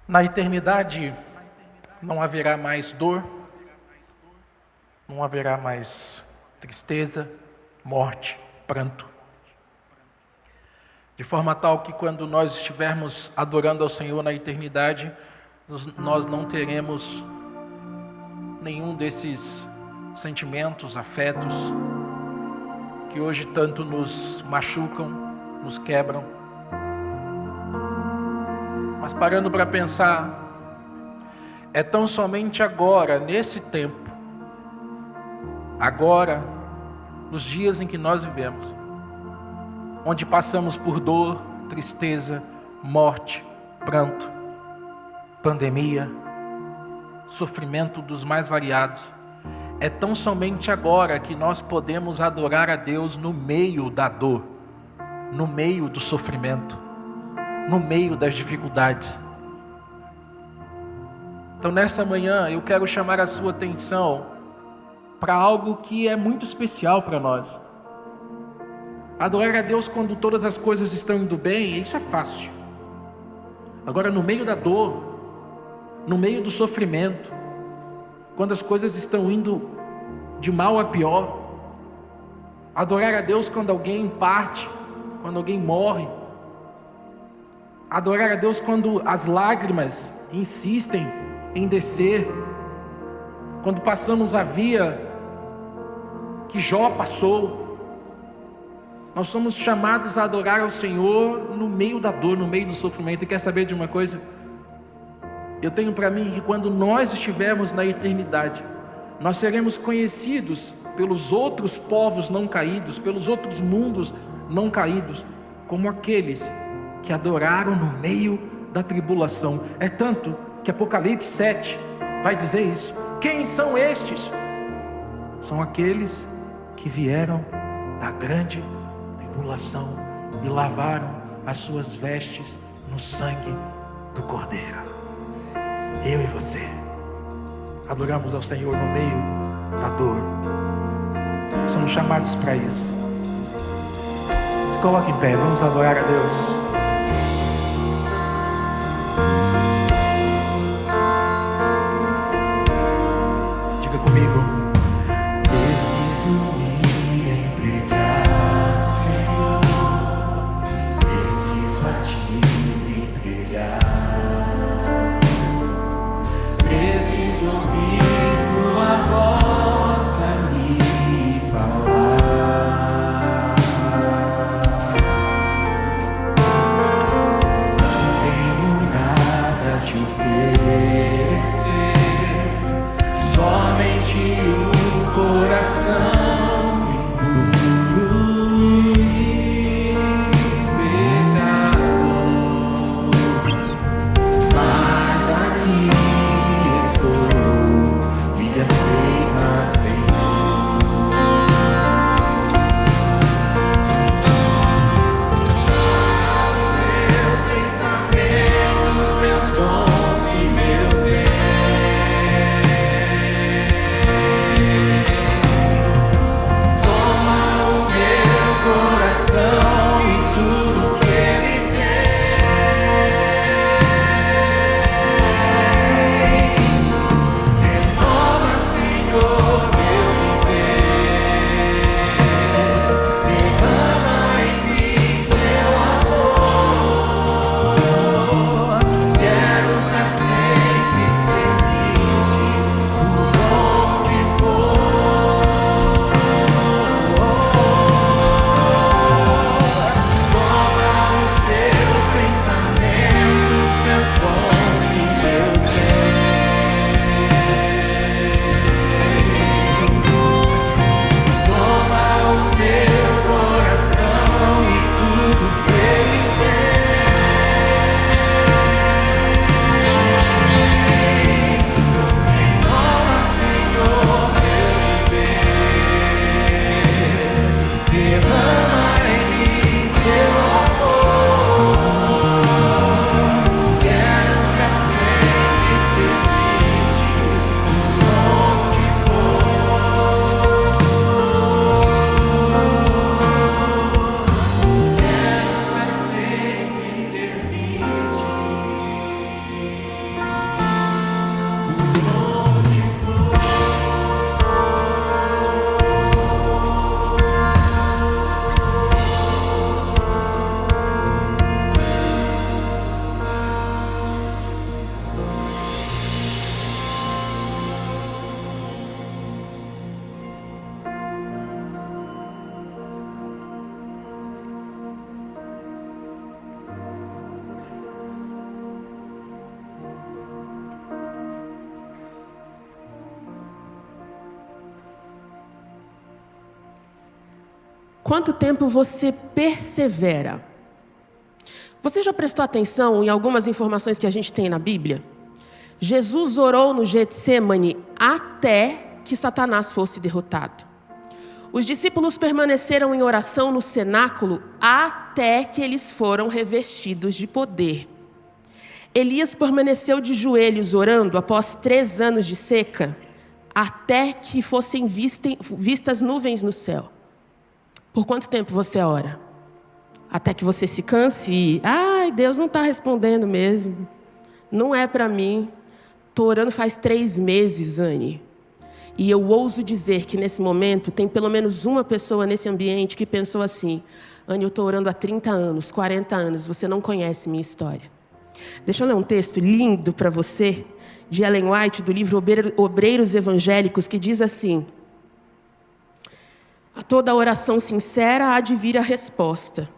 Na eternidade não haverá mais dor, não haverá mais tristeza, morte, pranto. De forma tal que quando nós estivermos adorando ao Senhor na eternidade, nós não teremos nenhum desses sentimentos, afetos, que hoje tanto nos machucam, nos quebram. Mas parando para pensar, é tão somente agora, nesse tempo, agora, nos dias em que nós vivemos, onde passamos por dor, tristeza, morte, pranto, pandemia, sofrimento dos mais variados, é tão somente agora que nós podemos adorar a Deus no meio da dor, no meio do sofrimento, no meio das dificuldades. Então nessa manhã eu quero chamar a sua atenção para algo que é muito especial para nós. Adorar a Deus quando todas as coisas estão indo bem, isso é fácil. Agora no meio da dor, no meio do sofrimento, quando as coisas estão indo de mal a pior, adorar a Deus quando alguém parte, quando alguém morre, adorar a Deus quando as lágrimas insistem em descer, quando passamos a via que Jó passou. Nós somos chamados a adorar ao Senhor no meio da dor, no meio do sofrimento. E quer saber de uma coisa? Eu tenho para mim que quando nós estivermos na eternidade, nós seremos conhecidos pelos outros povos não caídos, pelos outros mundos não caídos, como aqueles que adoraram no meio da tribulação. É tanto que Apocalipse 7 vai dizer isso. Quem são estes? São aqueles que vieram da grande tribulação e lavaram as suas vestes no sangue do Cordeiro. Eu e você adoramos ao Senhor no meio da dor. Somos chamados para isso. Se coloque em pé, vamos adorar a Deus. Diga comigo: preciso me entregar, Senhor. Preciso a Ti me entregar. Preciso ouvir Tua voz a me falar. quanto tempo você persevera? Você já prestou atenção em algumas informações que a gente tem na Bíblia? Jesus orou no Getsêmani até que Satanás fosse derrotado. Os discípulos permaneceram em oração no cenáculo até que eles foram revestidos de poder. Elias permaneceu de joelhos orando após 3 anos de seca, até que fossem vistas nuvens no céu. Por quanto tempo você ora? Até que você se canse e... Deus não está respondendo mesmo. Não é para mim. Estou orando faz 3 meses, Anne. E eu ouso dizer que nesse momento tem pelo menos uma pessoa nesse ambiente que pensou assim: Anne, eu estou orando há 30 anos, 40 anos, você não conhece minha história. Deixa eu ler um texto lindo para você, de Ellen White, do livro Obreiros Evangélicos, que diz assim: a toda oração sincera há de vir a resposta.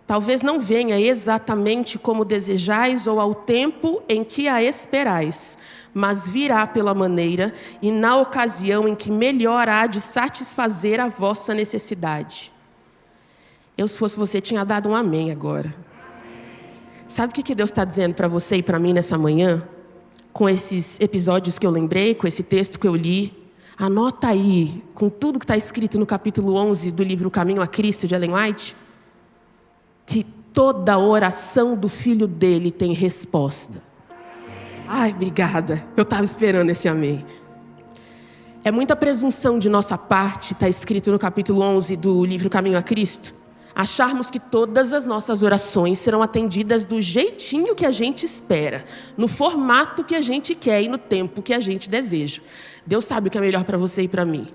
Talvez não venha exatamente como desejais ou ao tempo em que a esperais, mas virá pela maneira e na ocasião em que melhor há de satisfazer a vossa necessidade. Eu, se fosse você, tinha dado um amém agora. Sabe o que Deus está dizendo para você e para mim nessa manhã? Com esses episódios que eu lembrei, com esse texto que eu li. Anota aí, com tudo que está escrito no capítulo 11 do livro Caminho a Cristo, de Ellen White, que toda oração do filho dele tem resposta. Obrigada. Eu estava esperando esse amém. É muita presunção de nossa parte, está escrito no capítulo 11 do livro Caminho a Cristo, acharmos que todas as nossas orações serão atendidas do jeitinho que a gente espera, no formato que a gente quer e no tempo que a gente deseja. Deus sabe o que é melhor para você e para mim.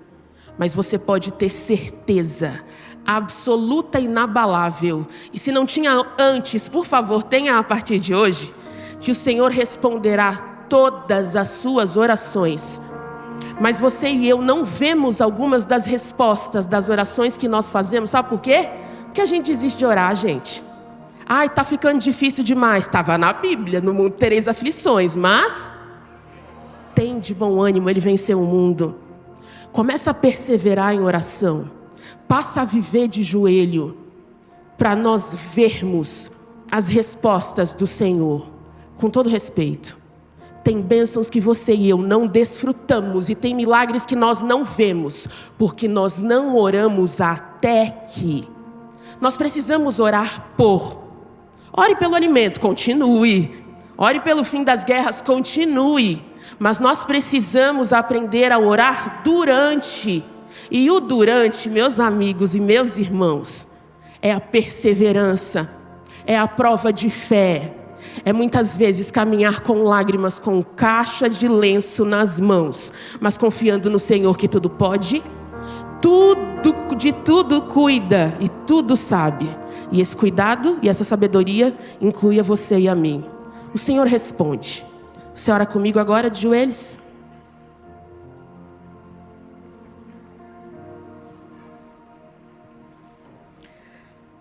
Mas você pode ter certeza absoluta e inabalável. E se não tinha antes, por favor, tenha a partir de hoje, que o Senhor responderá todas as suas orações. Mas você e eu não vemos algumas das respostas das orações que nós fazemos. Sabe por quê? Porque a gente desiste de orar, gente. Tá ficando difícil demais. Estava na Bíblia, no mundo tereis aflições, mas tem de bom ânimo, ele venceu o mundo. Começa a perseverar em oração. Passa a viver de joelho, para nós vermos as respostas do Senhor. Com todo respeito, tem bênçãos que você e eu não desfrutamos, e tem milagres que nós não vemos, porque nós não oramos até que. Nós precisamos orar por. Ore pelo alimento, continue. Ore pelo fim das guerras, continue. Mas nós precisamos aprender a orar durante. E o durante, meus amigos e meus irmãos, é a perseverança, é a prova de fé, é muitas vezes caminhar com lágrimas, com caixa de lenço nas mãos, mas confiando no Senhor que tudo pode, de tudo cuida e tudo sabe. E esse cuidado e essa sabedoria inclui a você e a mim. O Senhor responde. Você ora comigo agora de joelhos?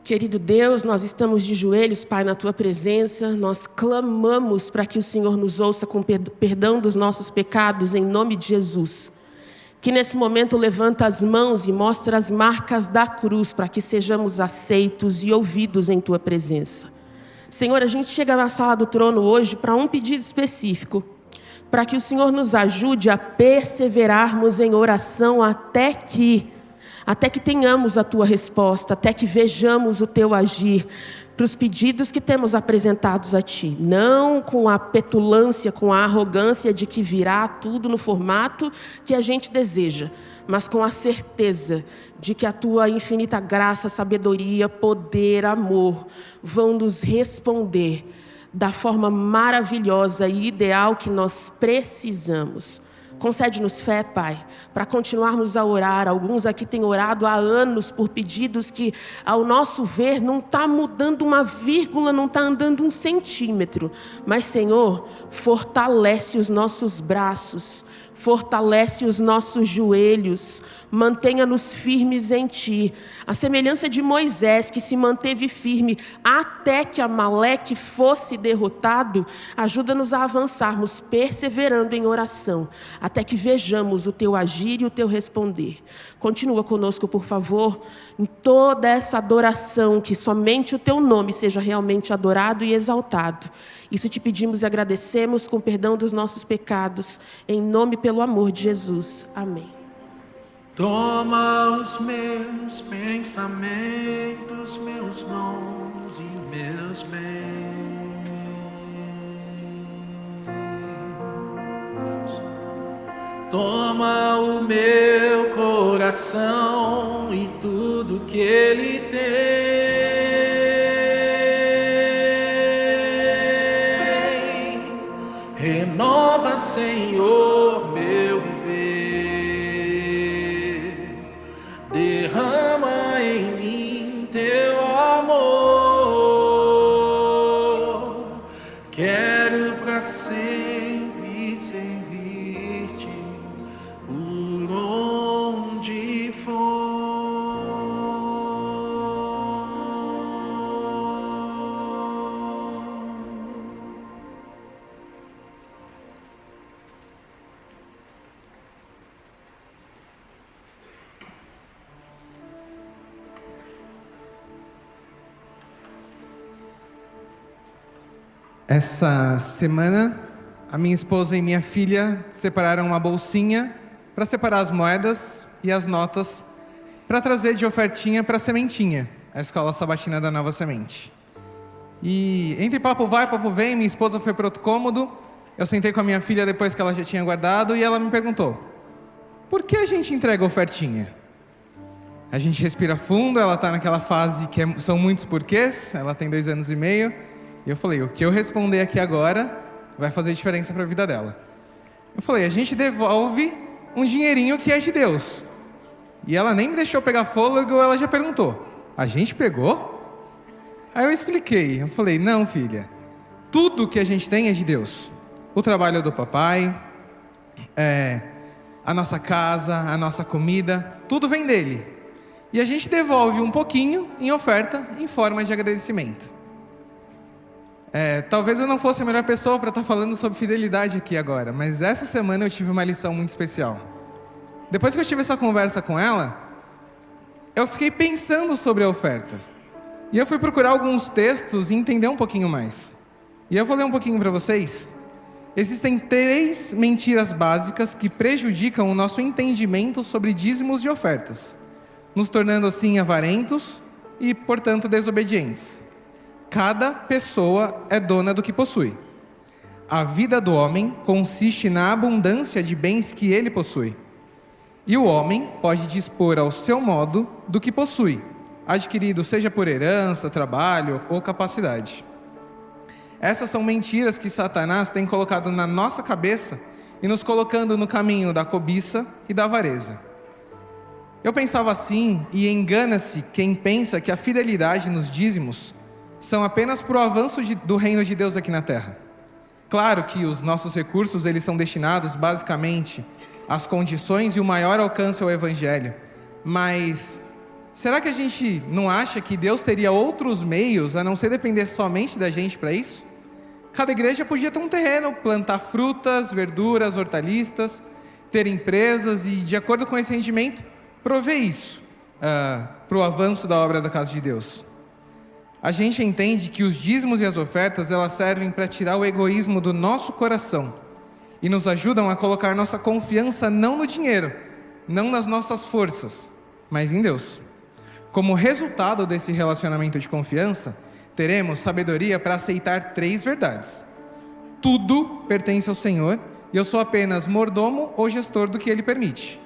Querido Deus, nós estamos de joelhos, Pai, na Tua presença. Nós clamamos para que o Senhor nos ouça com perdão dos nossos pecados, em nome de Jesus. Que nesse momento levanta as mãos e mostra as marcas da cruz, para que sejamos aceitos e ouvidos em Tua presença. Senhor, a gente chega na sala do trono hoje para um pedido específico, para que o Senhor nos ajude a perseverarmos em oração até que tenhamos a Tua resposta, até que vejamos o Teu agir, para os pedidos que temos apresentados a Ti. Não com a petulância, com a arrogância de que virá tudo no formato que a gente deseja, mas com a certeza de que a Tua infinita graça, sabedoria, poder, amor vão nos responder da forma maravilhosa e ideal que nós precisamos. Concede-nos fé, Pai, para continuarmos a orar. Alguns aqui têm orado há anos por pedidos que, ao nosso ver, não está mudando uma vírgula, não está andando 1 centímetro. Mas, Senhor, fortalece os nossos braços, fortalece os nossos joelhos, mantenha-nos firmes em Ti. A semelhança de Moisés, que se manteve firme até que Amaleque fosse derrotado, ajuda-nos a avançarmos, perseverando em oração, até que vejamos o Teu agir e o Teu responder. Continua conosco, por favor, em toda essa adoração, que somente o Teu nome seja realmente adorado e exaltado. Isso te pedimos e agradecemos, com perdão dos nossos pecados, em nome e pelo amor de Jesus. Amém. Toma os meus pensamentos, meus dons e meus bens. Toma o meu coração e tudo que ele tem. Renova, Senhor, meu viver. Derrama em mim teu amor. Quero para sempre servir-te por onde for. Essa semana, a minha esposa e minha filha separaram uma bolsinha para separar as moedas e as notas para trazer de ofertinha para a Sementinha, a escola sabatina da Nova Semente. E entre papo vai, papo vem, minha esposa foi para outro cômodo, eu sentei com a minha filha depois que ela já tinha guardado e ela me perguntou: por que a gente entrega ofertinha? A gente respira fundo, ela está naquela fase que são muitos porquês, ela tem 2 anos e meio. E eu falei, o que eu responder aqui agora vai fazer diferença para a vida dela. Eu falei, a gente devolve um dinheirinho que é de Deus. E ela nem me deixou pegar fôlego, ela já perguntou, a gente pegou? Aí eu expliquei, eu falei, não, filha, tudo que a gente tem é de Deus. O trabalho do papai, a nossa casa, a nossa comida, tudo vem dele. E a gente devolve um pouquinho em oferta, em forma de agradecimento. Talvez eu não fosse a melhor pessoa para estar falando sobre fidelidade aqui agora, mas essa semana eu tive uma lição muito especial. Depois que eu tive essa conversa com ela, eu fiquei pensando sobre a oferta. E eu fui procurar alguns textos e entender um pouquinho mais. E eu vou ler um pouquinho para vocês. Existem 3 mentiras básicas que prejudicam o nosso entendimento sobre dízimos e ofertas, nos tornando assim avarentos e, portanto, desobedientes. Cada pessoa é dona do que possui. A vida do homem consiste na abundância de bens que ele possui. E o homem pode dispor ao seu modo do que possui, adquirido seja por herança, trabalho ou capacidade. Essas são mentiras que Satanás tem colocado na nossa cabeça e nos colocando no caminho da cobiça e da avareza. Eu pensava assim, e engana-se quem pensa que a fidelidade nos dízimos são apenas para o avanço do reino de Deus aqui na terra. Claro que os nossos recursos eles são destinados basicamente às condições e o maior alcance ao Evangelho. Mas será que a gente não acha que Deus teria outros meios a não ser depender somente da gente para isso? Cada igreja podia ter um terreno, plantar frutas, verduras, hortaliças, ter empresas e, de acordo com esse rendimento, prover isso para o avanço da obra da casa de Deus. A gente entende que os dízimos e as ofertas elas servem para tirar o egoísmo do nosso coração e nos ajudam a colocar nossa confiança não no dinheiro, não nas nossas forças, mas em Deus. Como resultado desse relacionamento de confiança, teremos sabedoria para aceitar 3 verdades. Tudo pertence ao Senhor e eu sou apenas mordomo ou gestor do que Ele permite.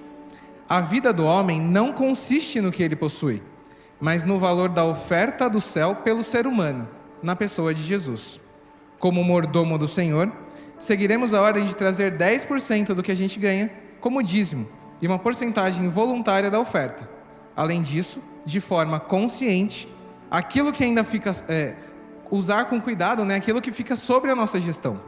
A vida do homem não consiste no que ele possui, mas no valor da oferta do céu pelo ser humano, na pessoa de Jesus. Como mordomo do Senhor, seguiremos a ordem de trazer 10% do que a gente ganha como dízimo e uma porcentagem voluntária da oferta. Além disso, de forma consciente, aquilo que ainda fica, usar com cuidado, aquilo que fica sobre a nossa gestão.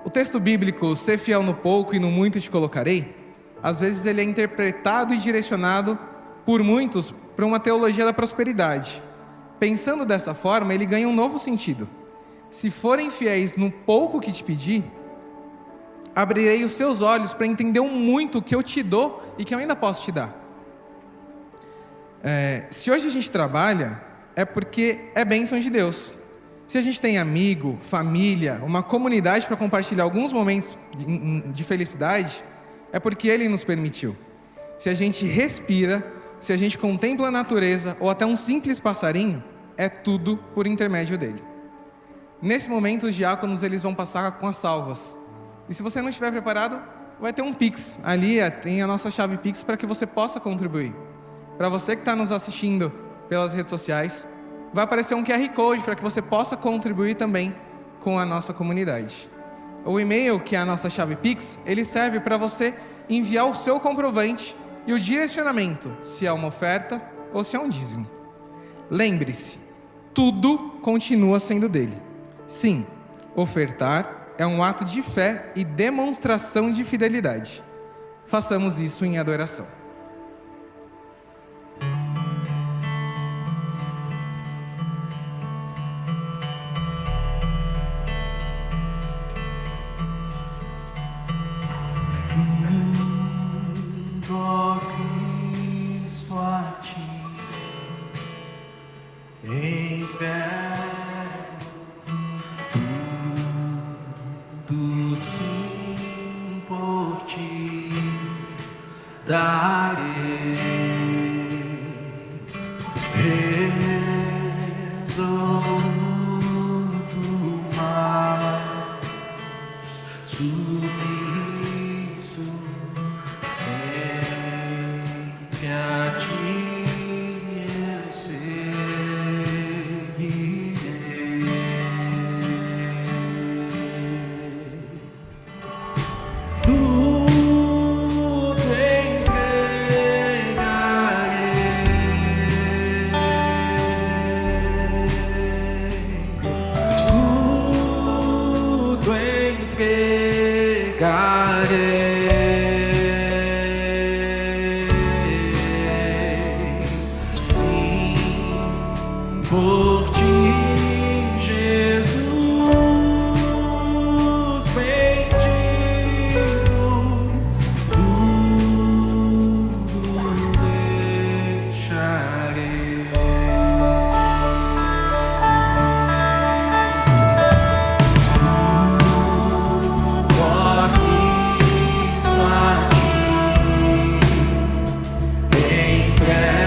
O texto bíblico, ser fiel no pouco e no muito te colocarei, às vezes ele é interpretado e direcionado por muitos para uma teologia da prosperidade. Pensando dessa forma, ele ganha um novo sentido. Se forem fiéis no pouco que te pedi, abrirei os seus olhos para entender o muito que eu te dou e que eu ainda posso te dar. Se hoje a gente trabalha, é porque é bênção de Deus. Se a gente tem amigo, família, uma comunidade para compartilhar alguns momentos de felicidade, é porque Ele nos permitiu. Se a gente respira, se a gente contempla a natureza ou até um simples passarinho, é tudo por intermédio dele. Nesse momento, os diáconos eles vão passar com as salvas. E se você não estiver preparado, vai ter um Pix. Ali tem a nossa chave Pix para que você possa contribuir. Para você que está nos assistindo pelas redes sociais, vai aparecer um QR Code para que você possa contribuir também com a nossa comunidade. O e-mail, que é a nossa chave Pix, ele serve para você enviar o seu comprovante e o direcionamento, se é uma oferta ou se é um dízimo. Lembre-se, tudo continua sendo dele. Sim, ofertar é um ato de fé e demonstração de fidelidade. Façamos isso em adoração. Ó Cristo, a ti entrego tudo, sim, por ti darei. Resoluto mais submisso sempre a ti eu seguirei. Tudo entregarei, sim, por ti, Jesus bendito, tudo deixarei. Entrego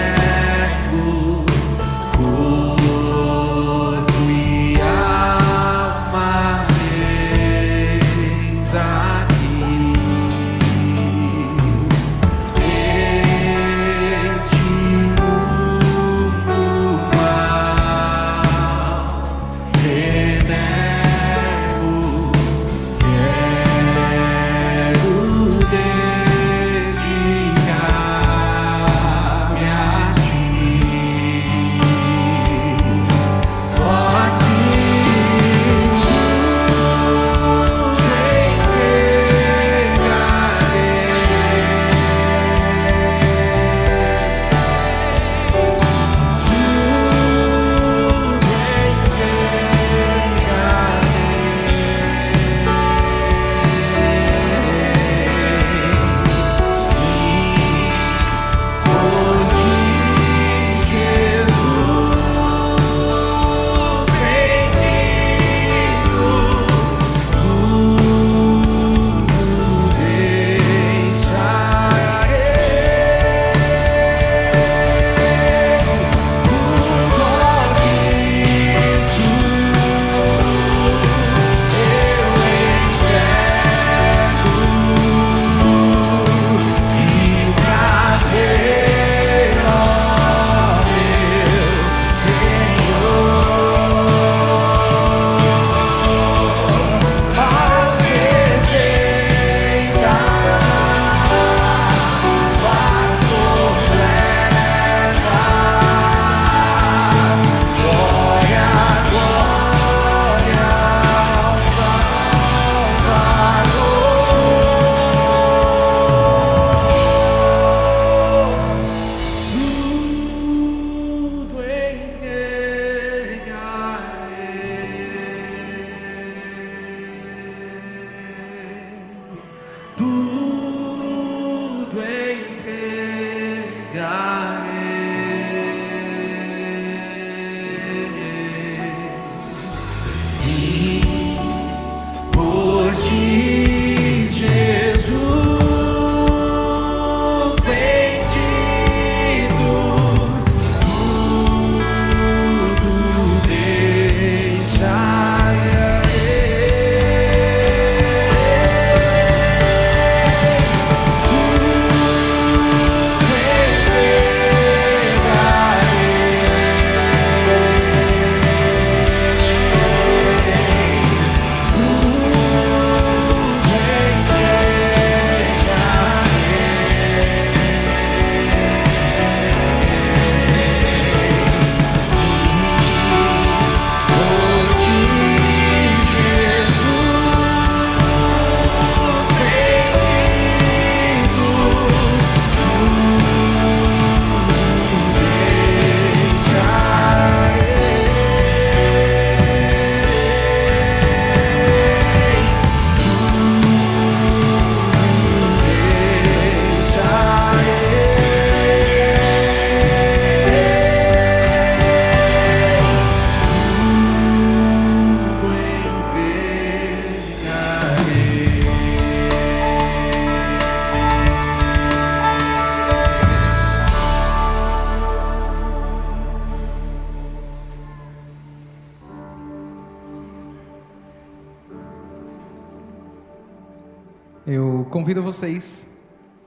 eu convido vocês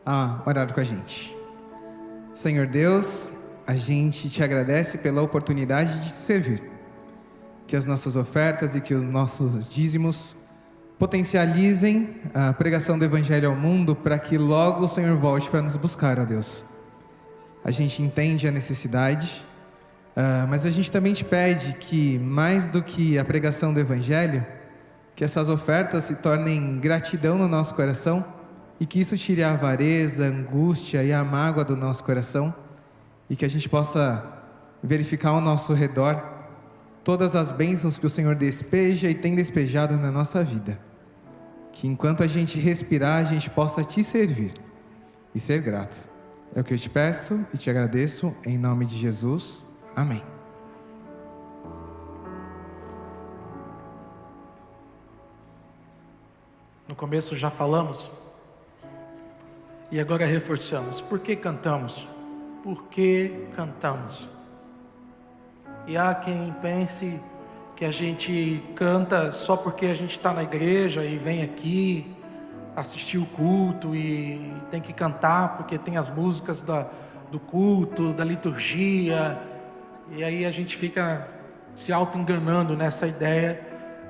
a orar com a gente. Senhor Deus, a gente te agradece pela oportunidade de te servir. Que as nossas ofertas e que os nossos dízimos potencializem a pregação do Evangelho ao mundo, para que logo o Senhor volte para nos buscar, ó Deus. A gente entende a necessidade, mas a gente também te pede que, mais do que a pregação do Evangelho, que essas ofertas se tornem gratidão no nosso coração e que isso tire a avareza, a angústia e a mágoa do nosso coração, e que a gente possa verificar ao nosso redor todas as bênçãos que o Senhor despeja e tem despejado na nossa vida. Que enquanto a gente respirar, a gente possa te servir e ser grato. É o que eu te peço e te agradeço em nome de Jesus. Amém. No começo já falamos e agora reforçamos. Por que cantamos? Por que cantamos? E há quem pense que a gente canta só porque a gente está na igreja e vem aqui assistir o culto e tem que cantar porque tem as músicas do culto, da liturgia, e aí a gente fica se auto-enganando nessa ideia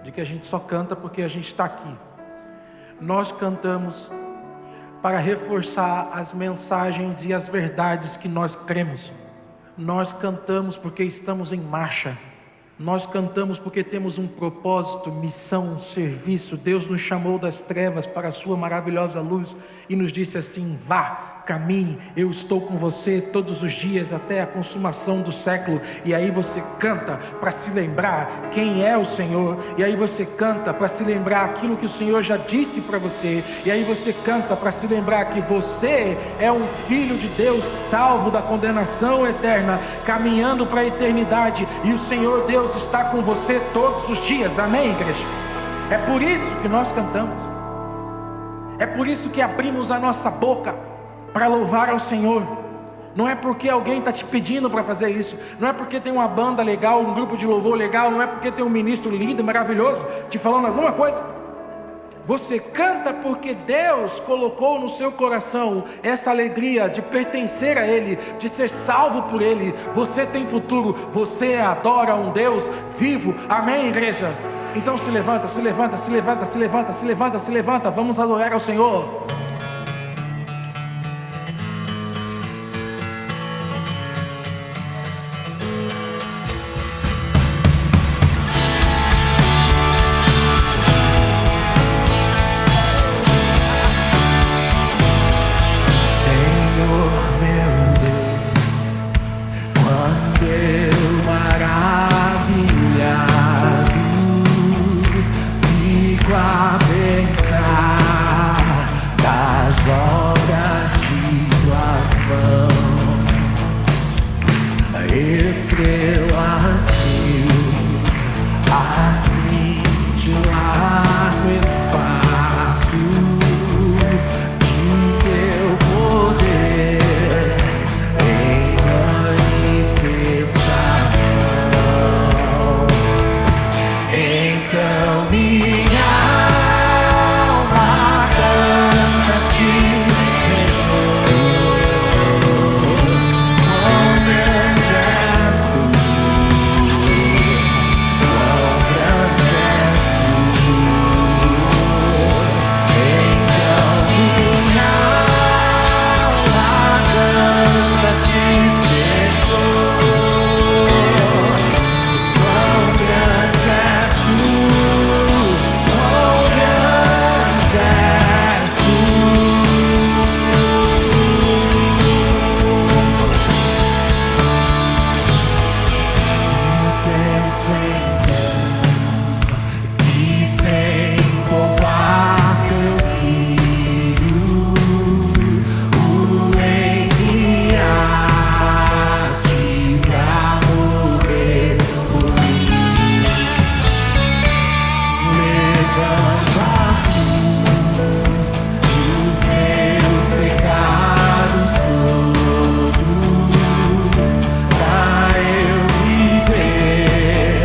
de que a gente só canta porque a gente está aqui. Nós cantamos para reforçar as mensagens e as verdades que nós cremos. Nós cantamos porque estamos em marcha. Nós cantamos porque temos um propósito, missão, serviço. Deus nos chamou das trevas para a sua maravilhosa luz e nos disse assim: vá, caminhe, eu estou com você todos os dias até a consumação do século. E aí você canta para se lembrar quem é o Senhor. E aí você canta para se lembrar aquilo que o Senhor já disse para você. E aí você canta para se lembrar que você é um filho de Deus, salvo da condenação eterna, caminhando para a eternidade. E o Senhor Deus está com você todos os dias. Amém, igreja? É por isso que nós cantamos. É por isso que abrimos a nossa boca para louvar ao Senhor. Não é porque alguém está te pedindo para fazer isso. Não é porque tem uma banda legal, um grupo de louvor legal. Não é porque tem um ministro lindo, maravilhoso te falando alguma coisa. Você canta porque Deus colocou no seu coração essa alegria de pertencer a Ele, de ser salvo por Ele. Você tem futuro, você adora um Deus vivo. Amém, igreja? Então se levanta, se levanta, se levanta, se levanta, se levanta, se levanta. Vamos adorar ao Senhor. Estrelas que assim te largo espaço de teu poder em manifestação. Então minha alma canta-te, Senhor. Quão grande és tu, quão grande és tu. Então minha alma canta-te, Senhor. Quão grande és tu, quão grande és tu. Se penso que sem poupar teu filho o enviaste pra morrer por mim, levando a cruz os meus pecados todos, pra eu viver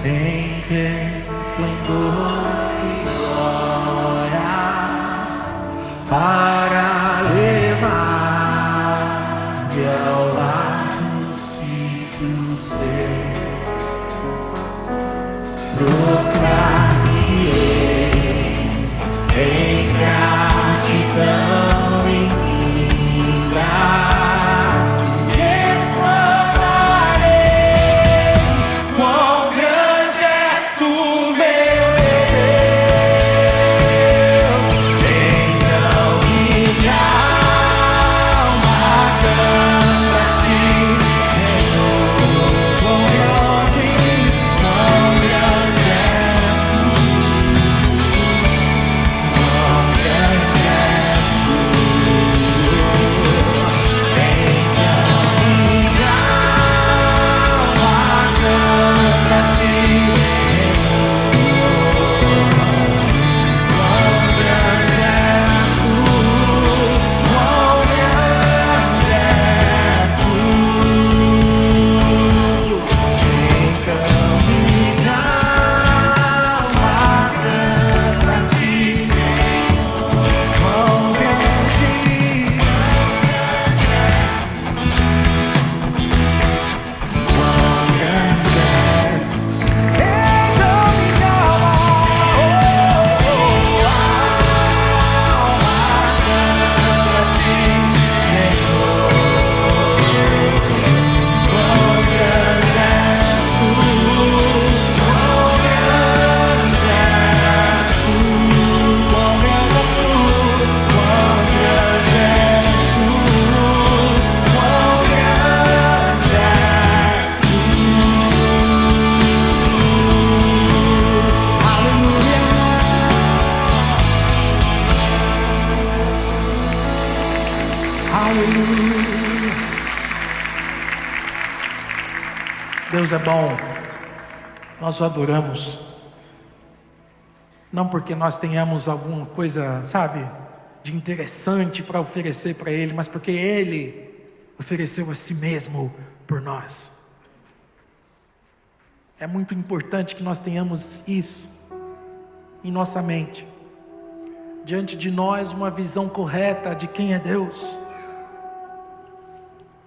em resplendor e glória, para levar-me ao lar do sítio seu. Prostrar-me-ei em gratidão infinita, exclamarei: quão grande és tu, meu Deus! Então minha alma canta a ti, Senhor. Quão grande és tu, quão grande és tu. Então minha alma canta a ti, Senhor. Quão grande és tu, quão grande és tu. Então minha alma canta a ti, Senhor. Quão grande és tu. Então minha alma canta a ti, Senhor. Quão grande és tu, quão grande és tu, quão grande és tu, quão grande és tu, quão grande és tu. Aleluia. Aleluia. Deus é bom. Nós o adoramos. Não porque nós tenhamos alguma coisa, sabe, de interessante para oferecer para Ele, mas porque Ele ofereceu a si mesmo por nós. É muito importante que nós tenhamos isso em nossa mente. Diante de nós, uma visão correta de quem é Deus.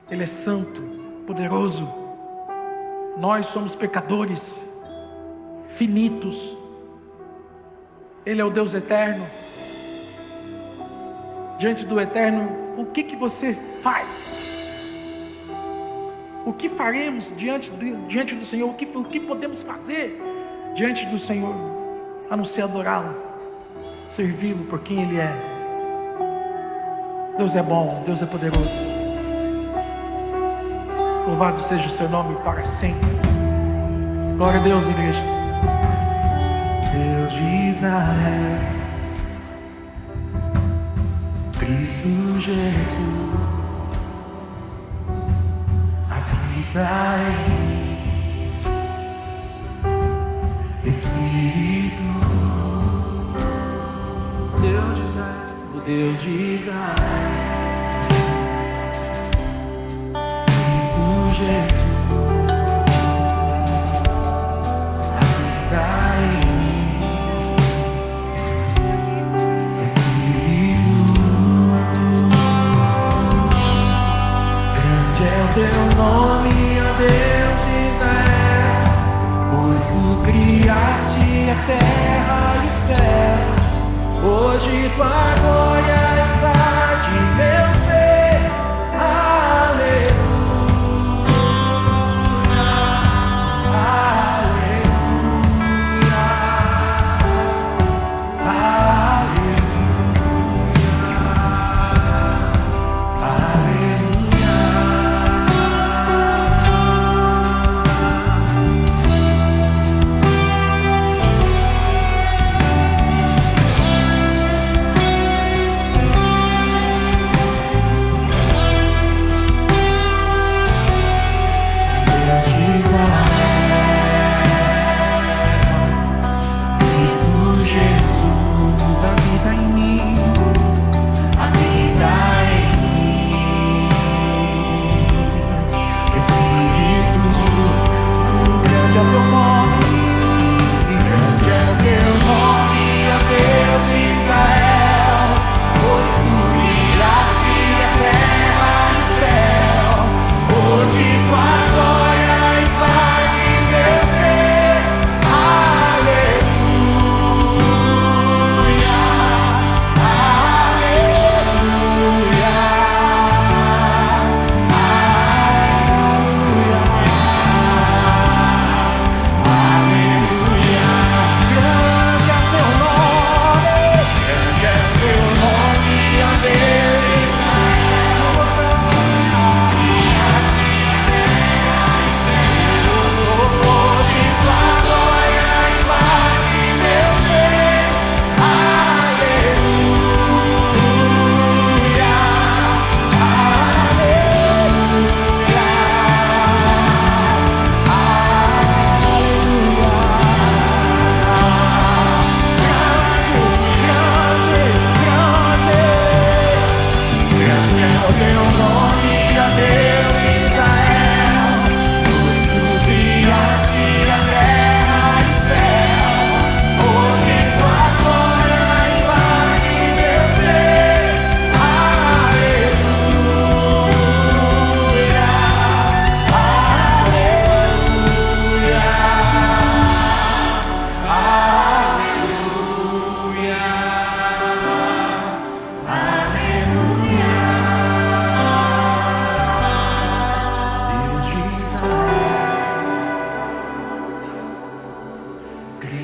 Ele é santo, poderoso. Nós somos pecadores, finitos. Ele é o Deus eterno. Diante do eterno, o que você faz? O que faremos diante do Senhor? O que podemos fazer diante do Senhor? A não ser adorá-lo, servi-lo por quem Ele é. Deus é bom, Deus é poderoso. Louvado seja o seu nome para sempre. Glória a Deus, igreja. Deus de Israel, Cristo Jesus, habita em mim, Espírito. Deus de Israel, o Deus de Israel, Cristo Jesus, habita em mim, Espírito. Grande é o teu nome, ó Deus de Israel, pois tu criaste a terra e o céu. Hoje tua glória invade meu ser. Aleluia, aleluia, aleluia.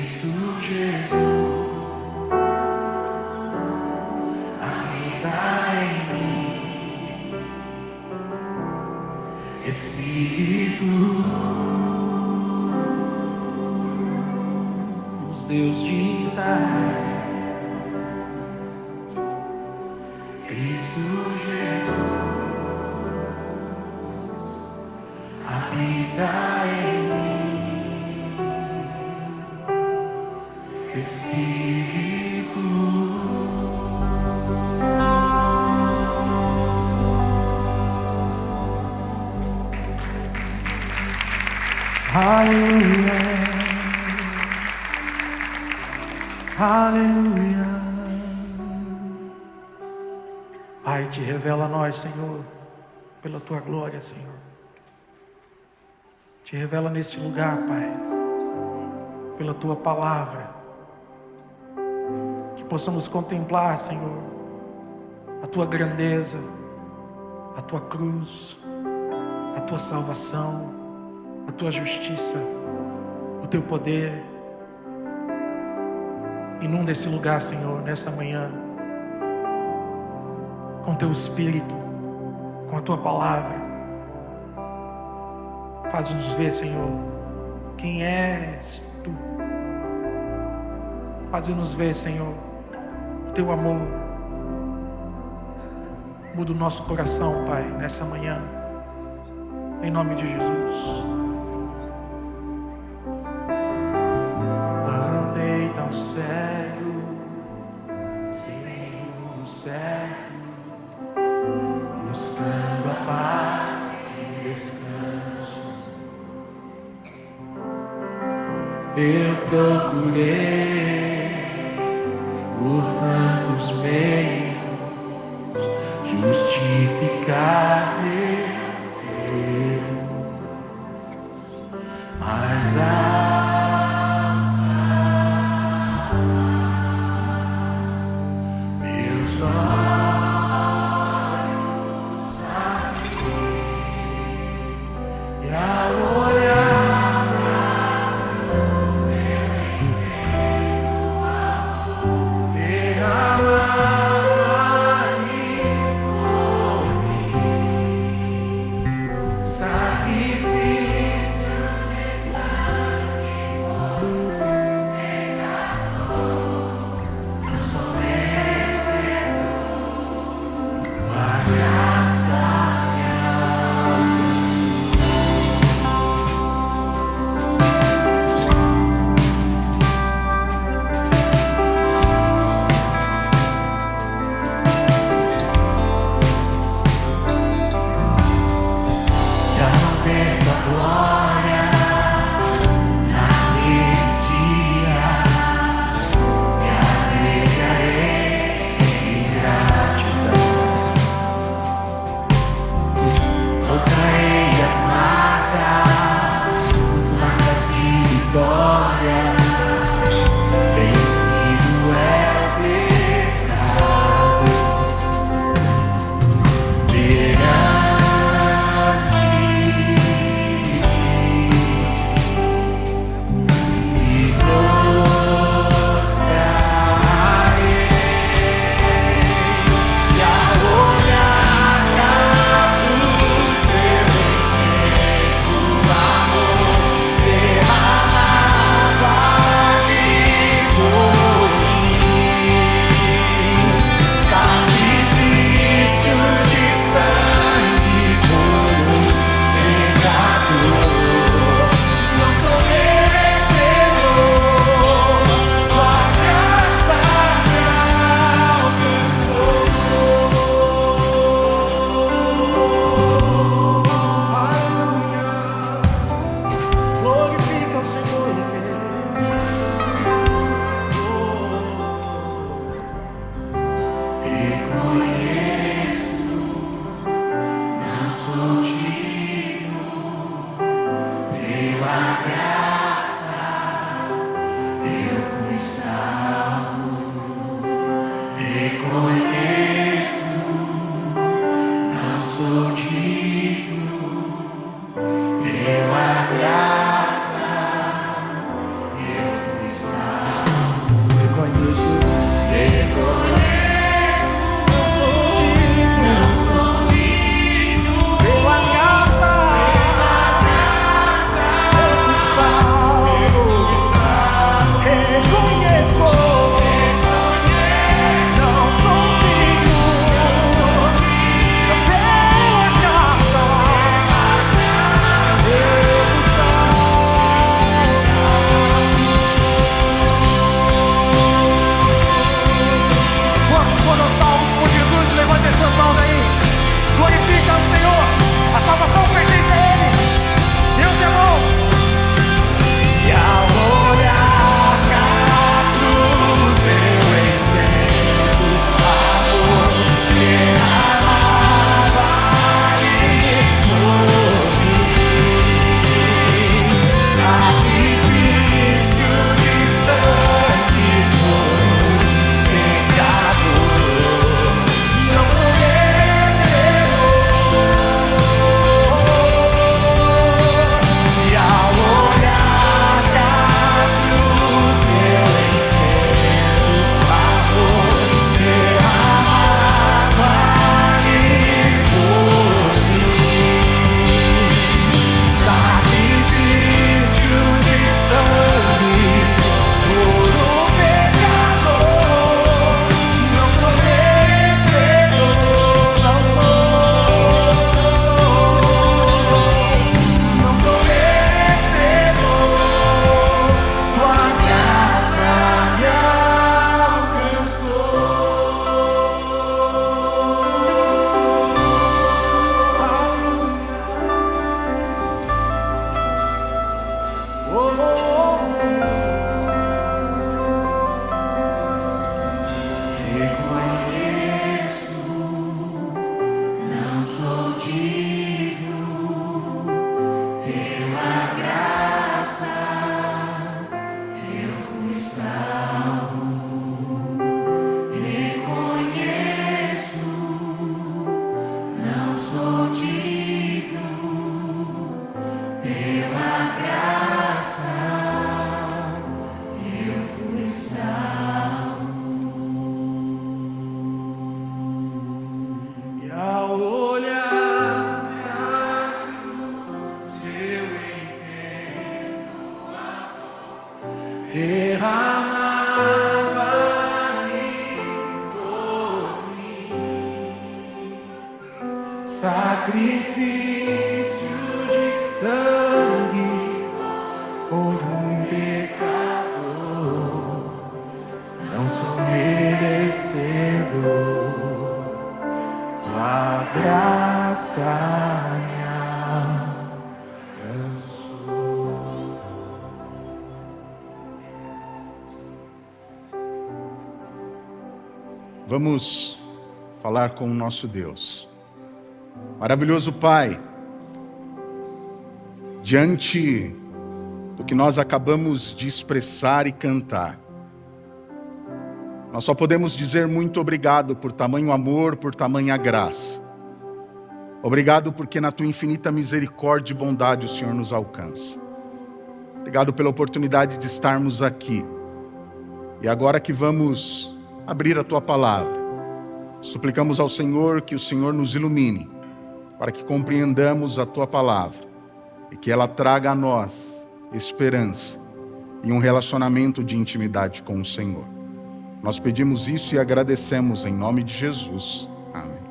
Cristo Jesus habita em mim. Espírito, Deus de Israel, Cristo Jesus habita em mim. Espírito, aleluia, aleluia. Pai, te revela a nós, Senhor, pela tua glória, Senhor. Te revela neste lugar, Pai, pela tua palavra. Que possamos contemplar, Senhor, a tua grandeza, a tua cruz, a tua salvação, a tua justiça, o teu poder. Inunda esse lugar, Senhor, nessa manhã, com teu Espírito, com a tua palavra. Faz-nos ver, Senhor, quem és tu. Faz-nos ver, Senhor, o teu amor. Muda o nosso coração, Pai, nessa manhã, em nome de Jesus. Andei tão cego, sem rumo certo, buscando a paz e o descanso. Eu procurei por tantos meios justificar meus erros, mas meus olhos abri, e ao olhar derramado ali por mim, derramado ali por mim, sacrifício de sangue por um pecador, não sou merecedor, tua graça me alcançou. Vamos falar com o nosso Deus. Maravilhoso Pai, diante do que nós acabamos de expressar e cantar, nós só podemos dizer muito obrigado por tamanho amor, por tamanha graça. Obrigado porque na tua infinita misericórdia e bondade o Senhor nos alcança. Obrigado pela oportunidade de estarmos aqui. E agora que vamos abrir a tua palavra, suplicamos ao Senhor que o Senhor nos ilumine, para que compreendamos a tua palavra e que ela traga a nós esperança e um relacionamento de intimidade com o Senhor. Nós pedimos isso e agradecemos em nome de Jesus. Amém.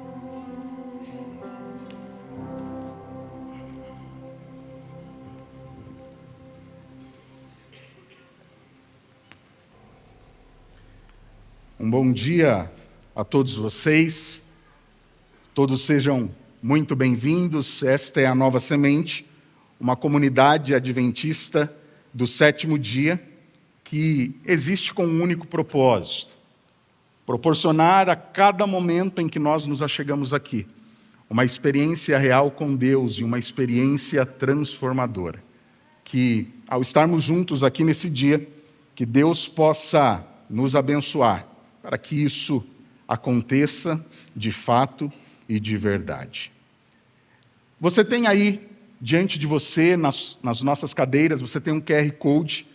Um bom dia a todos vocês. Todos sejam muito bem-vindos. Esta é a Nova Semente, uma comunidade adventista do sétimo dia, que existe com um único propósito: proporcionar a cada momento em que nós nos achegamos aqui uma experiência real com Deus e uma experiência transformadora. Que, ao estarmos juntos aqui nesse dia, que Deus possa nos abençoar para que isso aconteça de fato e de verdade. Você tem aí diante de você, nas nossas cadeiras, você tem um QR Code,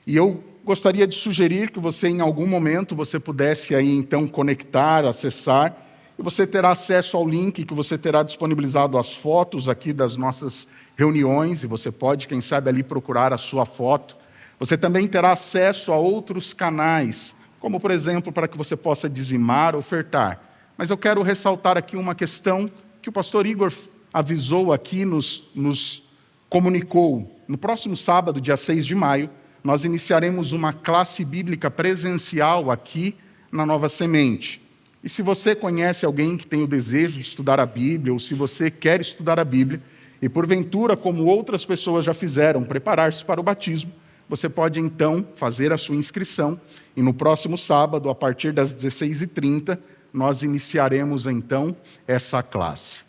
e eu gostaria de sugerir que você, em algum momento, você pudesse aí então conectar, acessar, e você terá acesso ao link que você terá disponibilizado as fotos aqui das nossas reuniões, e você pode, quem sabe, ali procurar a sua foto. Você também terá acesso a outros canais, como, por exemplo, para que você possa dizimar, ofertar. Mas eu quero ressaltar aqui uma questão que o pastor Igor avisou aqui, nos comunicou. No próximo sábado, dia 6 de maio, nós iniciaremos uma classe bíblica presencial aqui na Nova Semente. E se você conhece alguém que tem o desejo de estudar a Bíblia, ou se você quer estudar a Bíblia, e porventura, como outras pessoas já fizeram, preparar-se para o batismo, você pode então fazer a sua inscrição, e no próximo sábado, a partir das 16h30, nós iniciaremos então essa classe.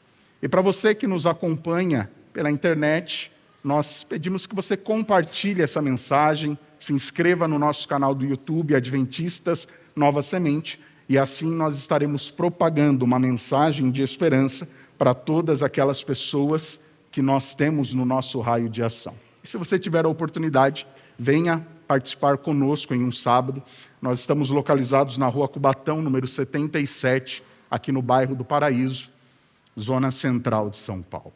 E para você que nos acompanha pela internet, nós pedimos que você compartilhe essa mensagem, se inscreva no nosso canal do YouTube, Adventistas Nova Semente, e assim nós estaremos propagando uma mensagem de esperança para todas aquelas pessoas que nós temos no nosso raio de ação. E se você tiver a oportunidade, venha participar conosco em um sábado. Nós estamos localizados na Rua Cubatão, número 77, aqui no bairro do Paraíso, zona central de São Paulo.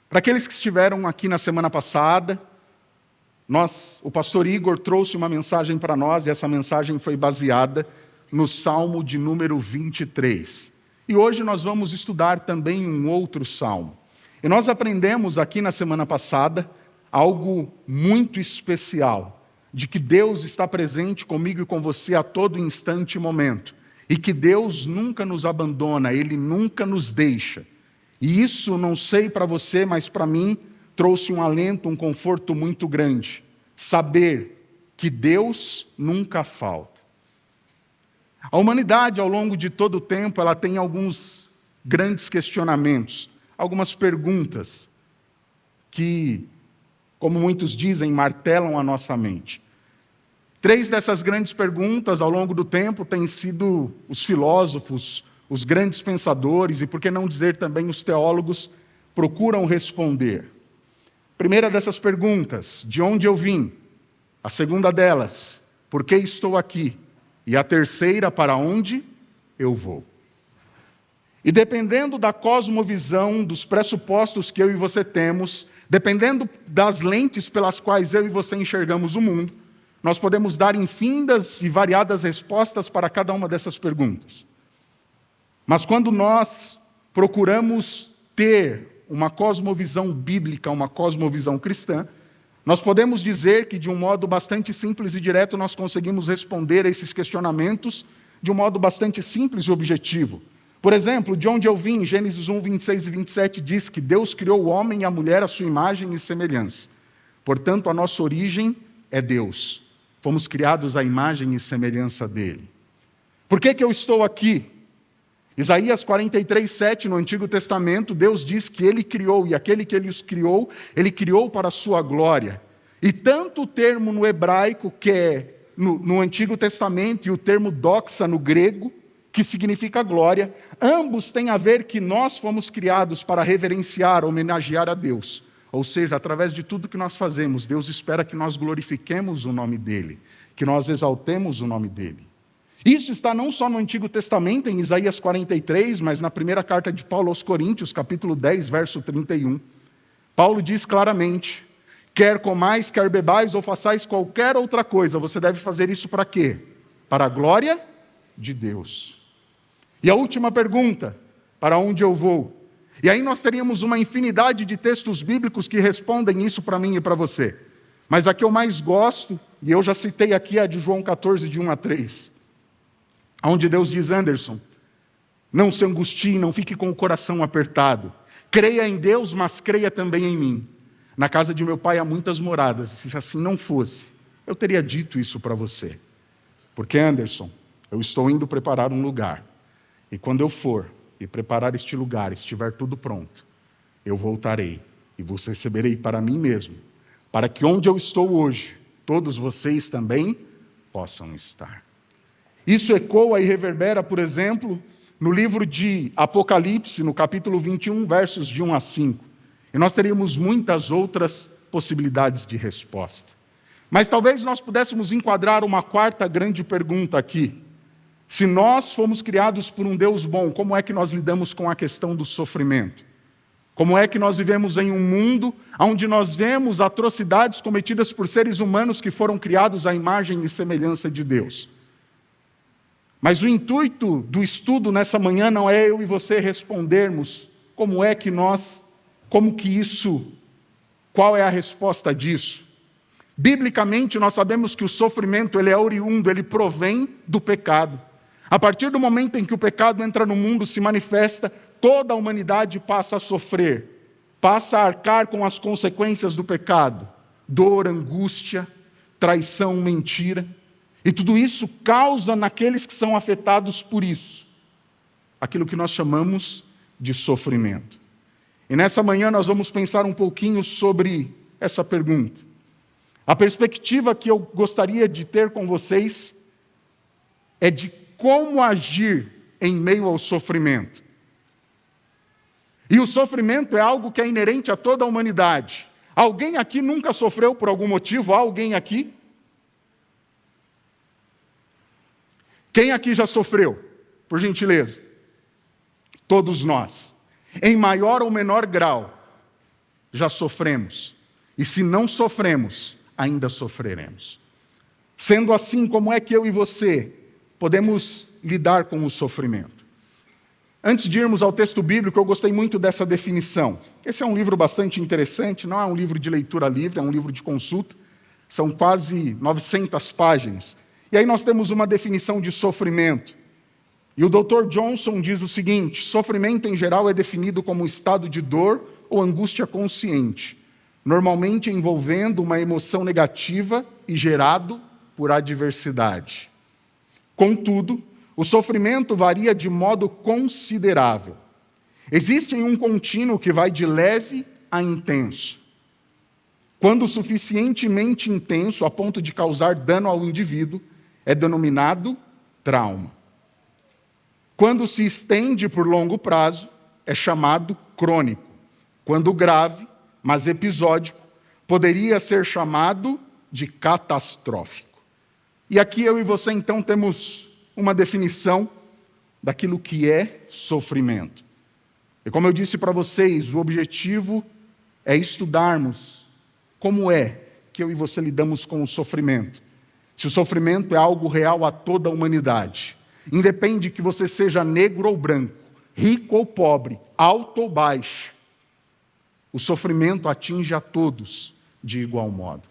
Para aqueles que estiveram aqui na semana passada, o pastor Igor trouxe uma mensagem para nós, e essa mensagem foi baseada no Salmo de número 23. E hoje nós vamos estudar também um outro salmo. E nós aprendemos aqui na semana passada algo muito especial, de que Deus está presente comigo e com você a todo instante e momento, e que Deus nunca nos abandona, Ele nunca nos deixa. E isso, não sei para você, mas para mim, trouxe um alento, um conforto muito grande. Saber que Deus nunca falta. A humanidade, ao longo de todo o tempo, ela tem alguns grandes questionamentos, algumas perguntas que, como muitos dizem, martelam a nossa mente. 3 dessas grandes perguntas, ao longo do tempo, têm sido os filósofos, os grandes pensadores, e por que não dizer também os teólogos, procuram responder. Primeira dessas perguntas, de onde eu vim? A segunda delas, por que estou aqui? E a terceira, para onde eu vou? E dependendo da cosmovisão, dos pressupostos que eu e você temos, dependendo das lentes pelas quais eu e você enxergamos o mundo, nós podemos dar infindas e variadas respostas para cada uma dessas perguntas. Mas quando nós procuramos ter uma cosmovisão bíblica, uma cosmovisão cristã, nós podemos dizer que, de um modo bastante simples e direto, nós conseguimos responder a esses questionamentos de um modo bastante simples e objetivo. Por exemplo, de onde eu vim, Gênesis 1, 26 e 27 diz que Deus criou o homem e a mulher à sua imagem e semelhança. Portanto, a nossa origem é Deus. Fomos criados à imagem e semelhança dele. Por que eu estou aqui? Isaías 43, 7, no Antigo Testamento, Deus diz que Ele criou, e aquele que Ele os criou, Ele criou para a sua glória. E tanto o termo no hebraico, que é no Antigo Testamento, e o termo doxa no grego, que significa glória, ambos têm a ver que nós fomos criados para reverenciar, homenagear a Deus. Ou seja, através de tudo que nós fazemos, Deus espera que nós glorifiquemos o nome dEle, que nós exaltemos o nome dEle. Isso está não só no Antigo Testamento, em Isaías 43, mas na primeira carta de Paulo aos Coríntios, capítulo 10, verso 31. Paulo diz claramente: quer comais, quer bebais ou façais qualquer outra coisa, você deve fazer isso para quê? Para a glória de Deus. E a última pergunta: para onde eu vou? E aí nós teríamos uma infinidade de textos bíblicos que respondem isso para mim e para você. Mas a que eu mais gosto, e eu já citei aqui, é a de João 14, de 1 a 3. Onde Deus diz: Anderson, não se angustie, não fique com o coração apertado. Creia em Deus, mas creia também em mim. Na casa de meu pai há muitas moradas, se assim não fosse, eu teria dito isso para você. Porque, Anderson, eu estou indo preparar um lugar. E quando eu for e preparar este lugar, estiver tudo pronto, eu voltarei e vos receberei para mim mesmo, para que onde eu estou hoje, todos vocês também possam estar. Isso ecoa e reverbera, por exemplo, no livro de Apocalipse, no capítulo 21, versos de 1 a 5. E nós teríamos muitas outras possibilidades de resposta. Mas talvez nós pudéssemos enquadrar uma quarta grande pergunta aqui. Se nós fomos criados por um Deus bom, como é que nós lidamos com a questão do sofrimento? Como é que nós vivemos em um mundo onde nós vemos atrocidades cometidas por seres humanos que foram criados à imagem e semelhança de Deus? Mas o intuito do estudo nessa manhã não é eu e você respondermos qual é a resposta disso. Biblicamente, nós sabemos que o sofrimento ele é oriundo, ele provém do pecado. A partir do momento em que o pecado entra no mundo, se manifesta, toda a humanidade passa a sofrer, passa a arcar com as consequências do pecado, dor, angústia, traição, mentira. E tudo isso causa naqueles que são afetados por isso aquilo que nós chamamos de sofrimento. E nessa manhã nós vamos pensar um pouquinho sobre essa pergunta. A perspectiva que eu gostaria de ter com vocês é de como agir em meio ao sofrimento. E o sofrimento é algo que é inerente a toda a humanidade. Alguém aqui nunca sofreu por algum motivo? Há alguém aqui? Quem aqui já sofreu? Por gentileza. Todos nós. Em maior ou menor grau, já sofremos. E se não sofremos, ainda sofreremos. Sendo assim, como é que eu e você podemos lidar com o sofrimento? Antes de irmos ao texto bíblico, eu gostei muito dessa definição. Esse é um livro bastante interessante, não é um livro de leitura livre, é um livro de consulta. São quase 900 páginas. E aí nós temos uma definição de sofrimento. E o Dr. Johnson diz o seguinte: sofrimento em geral é definido como um estado de dor ou angústia consciente, normalmente envolvendo uma emoção negativa e gerado por adversidade. Contudo, o sofrimento varia de modo considerável. Existe um contínuo que vai de leve a intenso. Quando suficientemente intenso a ponto de causar dano ao indivíduo, é denominado trauma. Quando se estende por longo prazo, é chamado crônico. Quando grave, mas episódico, poderia ser chamado de catastrófico. E aqui eu e você então temos uma definição daquilo que é sofrimento. E como eu disse para vocês, o objetivo é estudarmos como é que eu e você lidamos com o sofrimento. se o sofrimento é algo real a toda a humanidade, independe que você seja negro ou branco, rico ou pobre, alto ou baixo, o sofrimento atinge a todos de igual modo.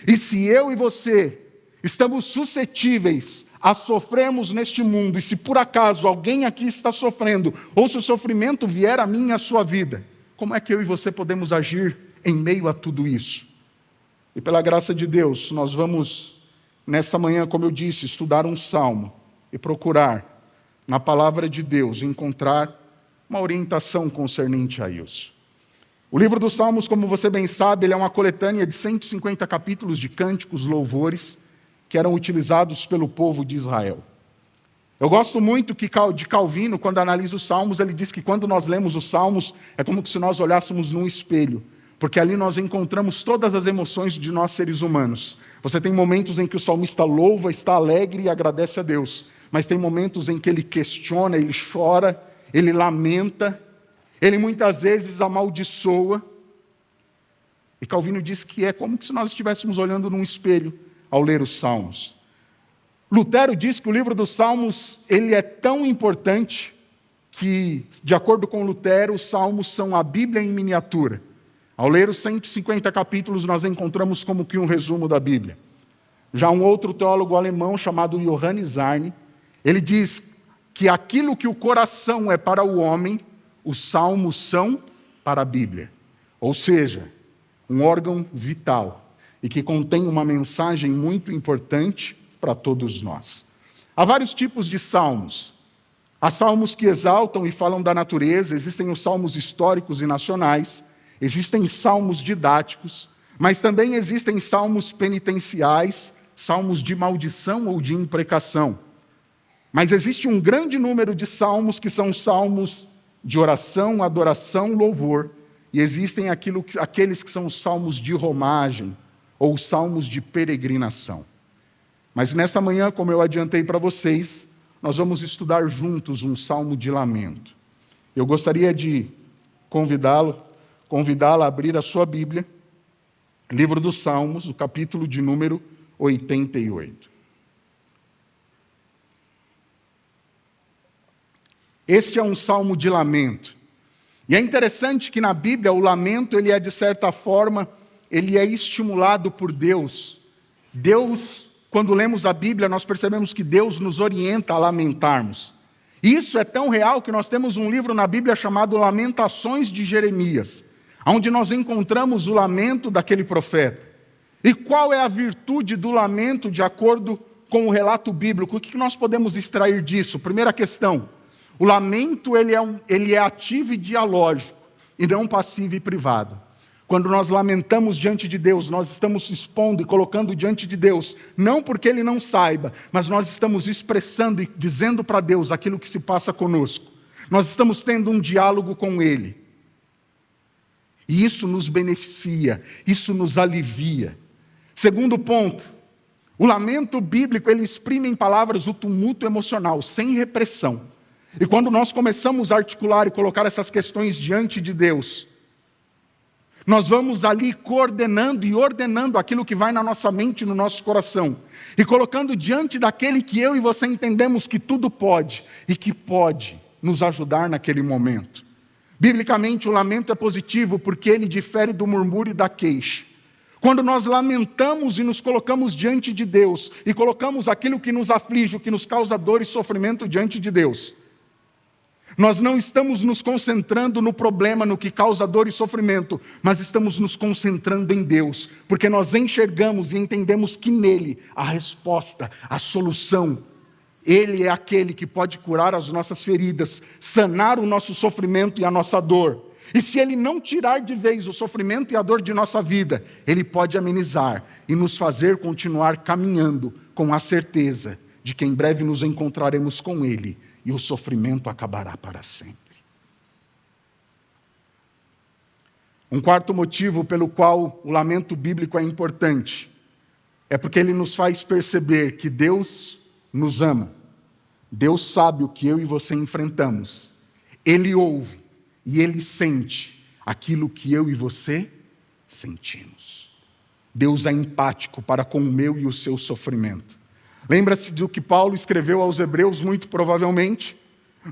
E se eu e você estamos suscetíveis a sofrermos neste mundo, e se por acaso alguém aqui está sofrendo, ou se o sofrimento vier a mim e a sua vida, como é que eu e você podemos agir em meio a tudo isso? E pela graça de Deus, nós vamos, nessa manhã, como eu disse, estudar um salmo e procurar, na palavra de Deus, encontrar uma orientação concernente a isso. O livro dos Salmos, como você bem sabe, ele é uma coletânea de 150 capítulos de cânticos, louvores, que eram utilizados pelo povo de Israel. Eu gosto muito de Calvino, quando analisa os Salmos, ele diz que quando nós lemos os Salmos, é como se nós olhássemos num espelho, porque ali nós encontramos todas as emoções de nós seres humanos. Você tem momentos em que o salmista louva, está alegre e agradece a Deus, mas tem momentos em que ele questiona, ele chora, ele lamenta, ele muitas vezes amaldiçoa. E Calvino diz que é como se nós estivéssemos olhando num espelho ao ler os Salmos. Lutero diz que o livro dos Salmos ele é tão importante que, de acordo com Lutero, os Salmos são a Bíblia em miniatura. Ao ler os 150 capítulos, nós encontramos como que um resumo da Bíblia. Já um outro teólogo alemão chamado Johannes Arne, ele diz que aquilo que o coração é para o homem, os Salmos são para a Bíblia. Ou seja, um órgão vital e que contém uma mensagem muito importante para todos nós. Há vários tipos de salmos. Há salmos que exaltam e falam da natureza, existem os salmos históricos e nacionais, existem salmos didáticos, mas também existem salmos penitenciais, salmos de maldição ou de imprecação. Mas existe um grande número de salmos que são salmos de oração, adoração, louvor, e existem aqueles que são os salmos de romagem ou os salmos de peregrinação. Mas nesta manhã, como eu adiantei para vocês, nós vamos estudar juntos um salmo de lamento. Eu gostaria de convidá-la a abrir a sua Bíblia, livro dos Salmos, o capítulo de número 88. Este é um salmo de lamento. E é interessante que na Bíblia o lamento, ele é de certa forma, ele é estimulado por Deus. Deus, quando lemos a Bíblia, nós percebemos que Deus nos orienta a lamentarmos. Isso é tão real que nós temos um livro na Bíblia chamado Lamentações de Jeremias, onde nós encontramos o lamento daquele profeta. E qual é a virtude do lamento de acordo com o relato bíblico? O que nós podemos extrair disso? Primeira questão, o lamento ele é ativo e dialógico, e não passivo e privado. Quando nós lamentamos diante de Deus, nós estamos se expondo e colocando diante de Deus, não porque Ele não saiba, mas nós estamos expressando e dizendo para Deus aquilo que se passa conosco. Nós estamos tendo um diálogo com Ele. E isso nos beneficia, isso nos alivia. Segundo ponto, o lamento bíblico, ele exprime em palavras o tumulto emocional, sem repressão. E quando nós começamos a articular e colocar essas questões diante de Deus, nós vamos ali coordenando e ordenando aquilo que vai na nossa mente e no nosso coração, e colocando diante daquele que eu e você entendemos que tudo pode, e que pode nos ajudar naquele momento. Biblicamente, o lamento é positivo porque ele difere do murmúrio e da queixa. Quando nós lamentamos e nos colocamos diante de Deus, e colocamos aquilo que nos aflige, o que nos causa dor e sofrimento diante de Deus, nós não estamos nos concentrando no problema, no que causa dor e sofrimento, mas estamos nos concentrando em Deus, porque nós enxergamos e entendemos que nele a resposta, a solução, Ele é aquele que pode curar as nossas feridas, sanar o nosso sofrimento e a nossa dor. E se Ele não tirar de vez o sofrimento e a dor de nossa vida, Ele pode amenizar e nos fazer continuar caminhando com a certeza de que em breve nos encontraremos com Ele e o sofrimento acabará para sempre. Um quarto motivo pelo qual o lamento bíblico é importante é porque ele nos faz perceber que Deus nos ama. Deus sabe o que eu e você enfrentamos. Ele ouve e Ele sente aquilo que eu e você sentimos. Deus é empático para com o meu e o seu sofrimento. Lembra-se do que Paulo escreveu aos Hebreus, muito provavelmente?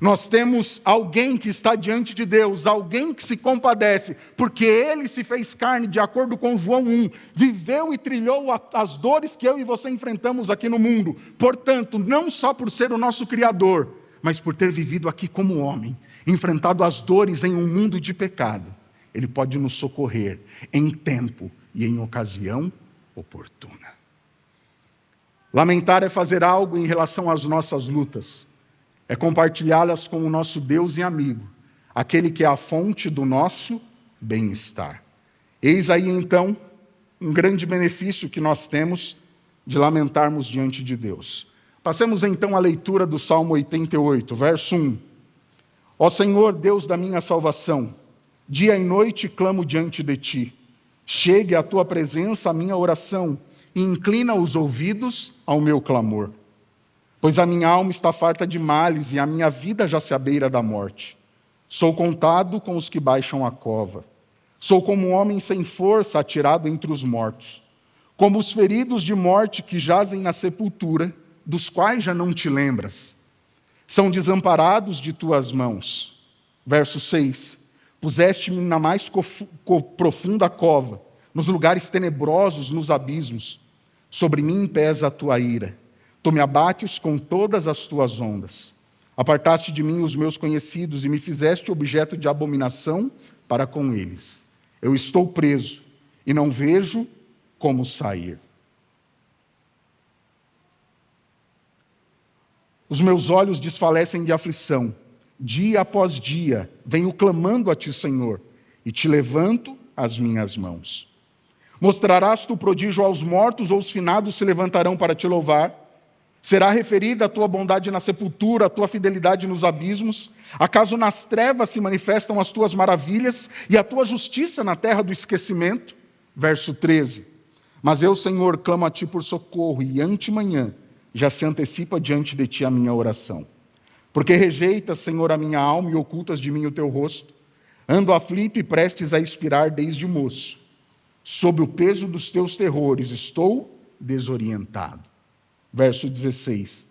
Nós temos alguém que está diante de Deus, alguém que se compadece, porque Ele se fez carne, de acordo com João 1, viveu e trilhou as dores que eu e você enfrentamos aqui no mundo. Portanto, não só por ser o nosso Criador, mas por ter vivido aqui como homem, enfrentado as dores em um mundo de pecado, Ele pode nos socorrer em tempo e em ocasião oportuna. Lamentar é fazer algo em relação às nossas lutas, é compartilhá-las com o nosso Deus e amigo, aquele que é a fonte do nosso bem-estar. Eis aí então um grande benefício que nós temos de lamentarmos diante de Deus. Passemos então à leitura do Salmo 88, verso 1. Ó Senhor, Deus da minha salvação, dia e noite clamo diante de ti. Chegue à tua presença a minha oração e inclina os ouvidos ao meu clamor. Pois a minha alma está farta de males e a minha vida já se abeira da morte. Sou contado com os que baixam a cova. Sou como um homem sem força atirado entre os mortos. Como os feridos de morte que jazem na sepultura, dos quais já não te lembras. São desamparados de tuas mãos. Verso 6. Puseste-me na mais profunda cova, nos lugares tenebrosos, nos abismos. Sobre mim pesa a tua ira. Tu me abates com todas as tuas ondas. Apartaste de mim os meus conhecidos e me fizeste objeto de abominação para com eles. Eu estou preso e não vejo como sair. Os meus olhos desfalecem de aflição. Dia após dia venho clamando a ti, Senhor, e te levanto as minhas mãos. Mostrarás tu prodígio aos mortos, ou os finados se levantarão para te louvar? Será referida a tua bondade na sepultura, a tua fidelidade nos abismos? Acaso nas trevas se manifestam as tuas maravilhas e a tua justiça na terra do esquecimento? Verso 13. Mas eu, Senhor, clamo a ti por socorro, e antemanhã já se antecipa diante de ti a minha oração. Porque rejeitas, Senhor, a minha alma e ocultas de mim o teu rosto. Ando aflito e prestes a expirar desde moço. Sob o peso dos teus terrores estou desorientado. Verso 16.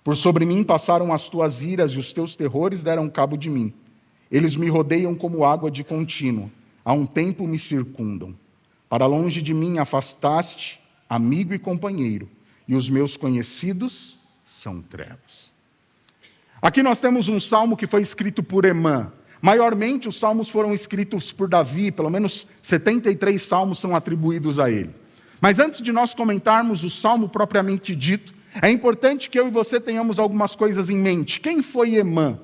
Por sobre mim passaram as tuas iras e os teus terrores deram cabo de mim. Eles me rodeiam como água de contínuo. Há um tempo me circundam. Para longe de mim afastaste, amigo e companheiro, e os meus conhecidos são trevas. Aqui nós temos um salmo que foi escrito por Emã. Maiormente os salmos foram escritos por Davi, pelo menos 73 salmos são atribuídos a ele. Mas antes de nós comentarmos o salmo propriamente dito, é importante que eu e você tenhamos algumas coisas em mente. Quem foi Emã?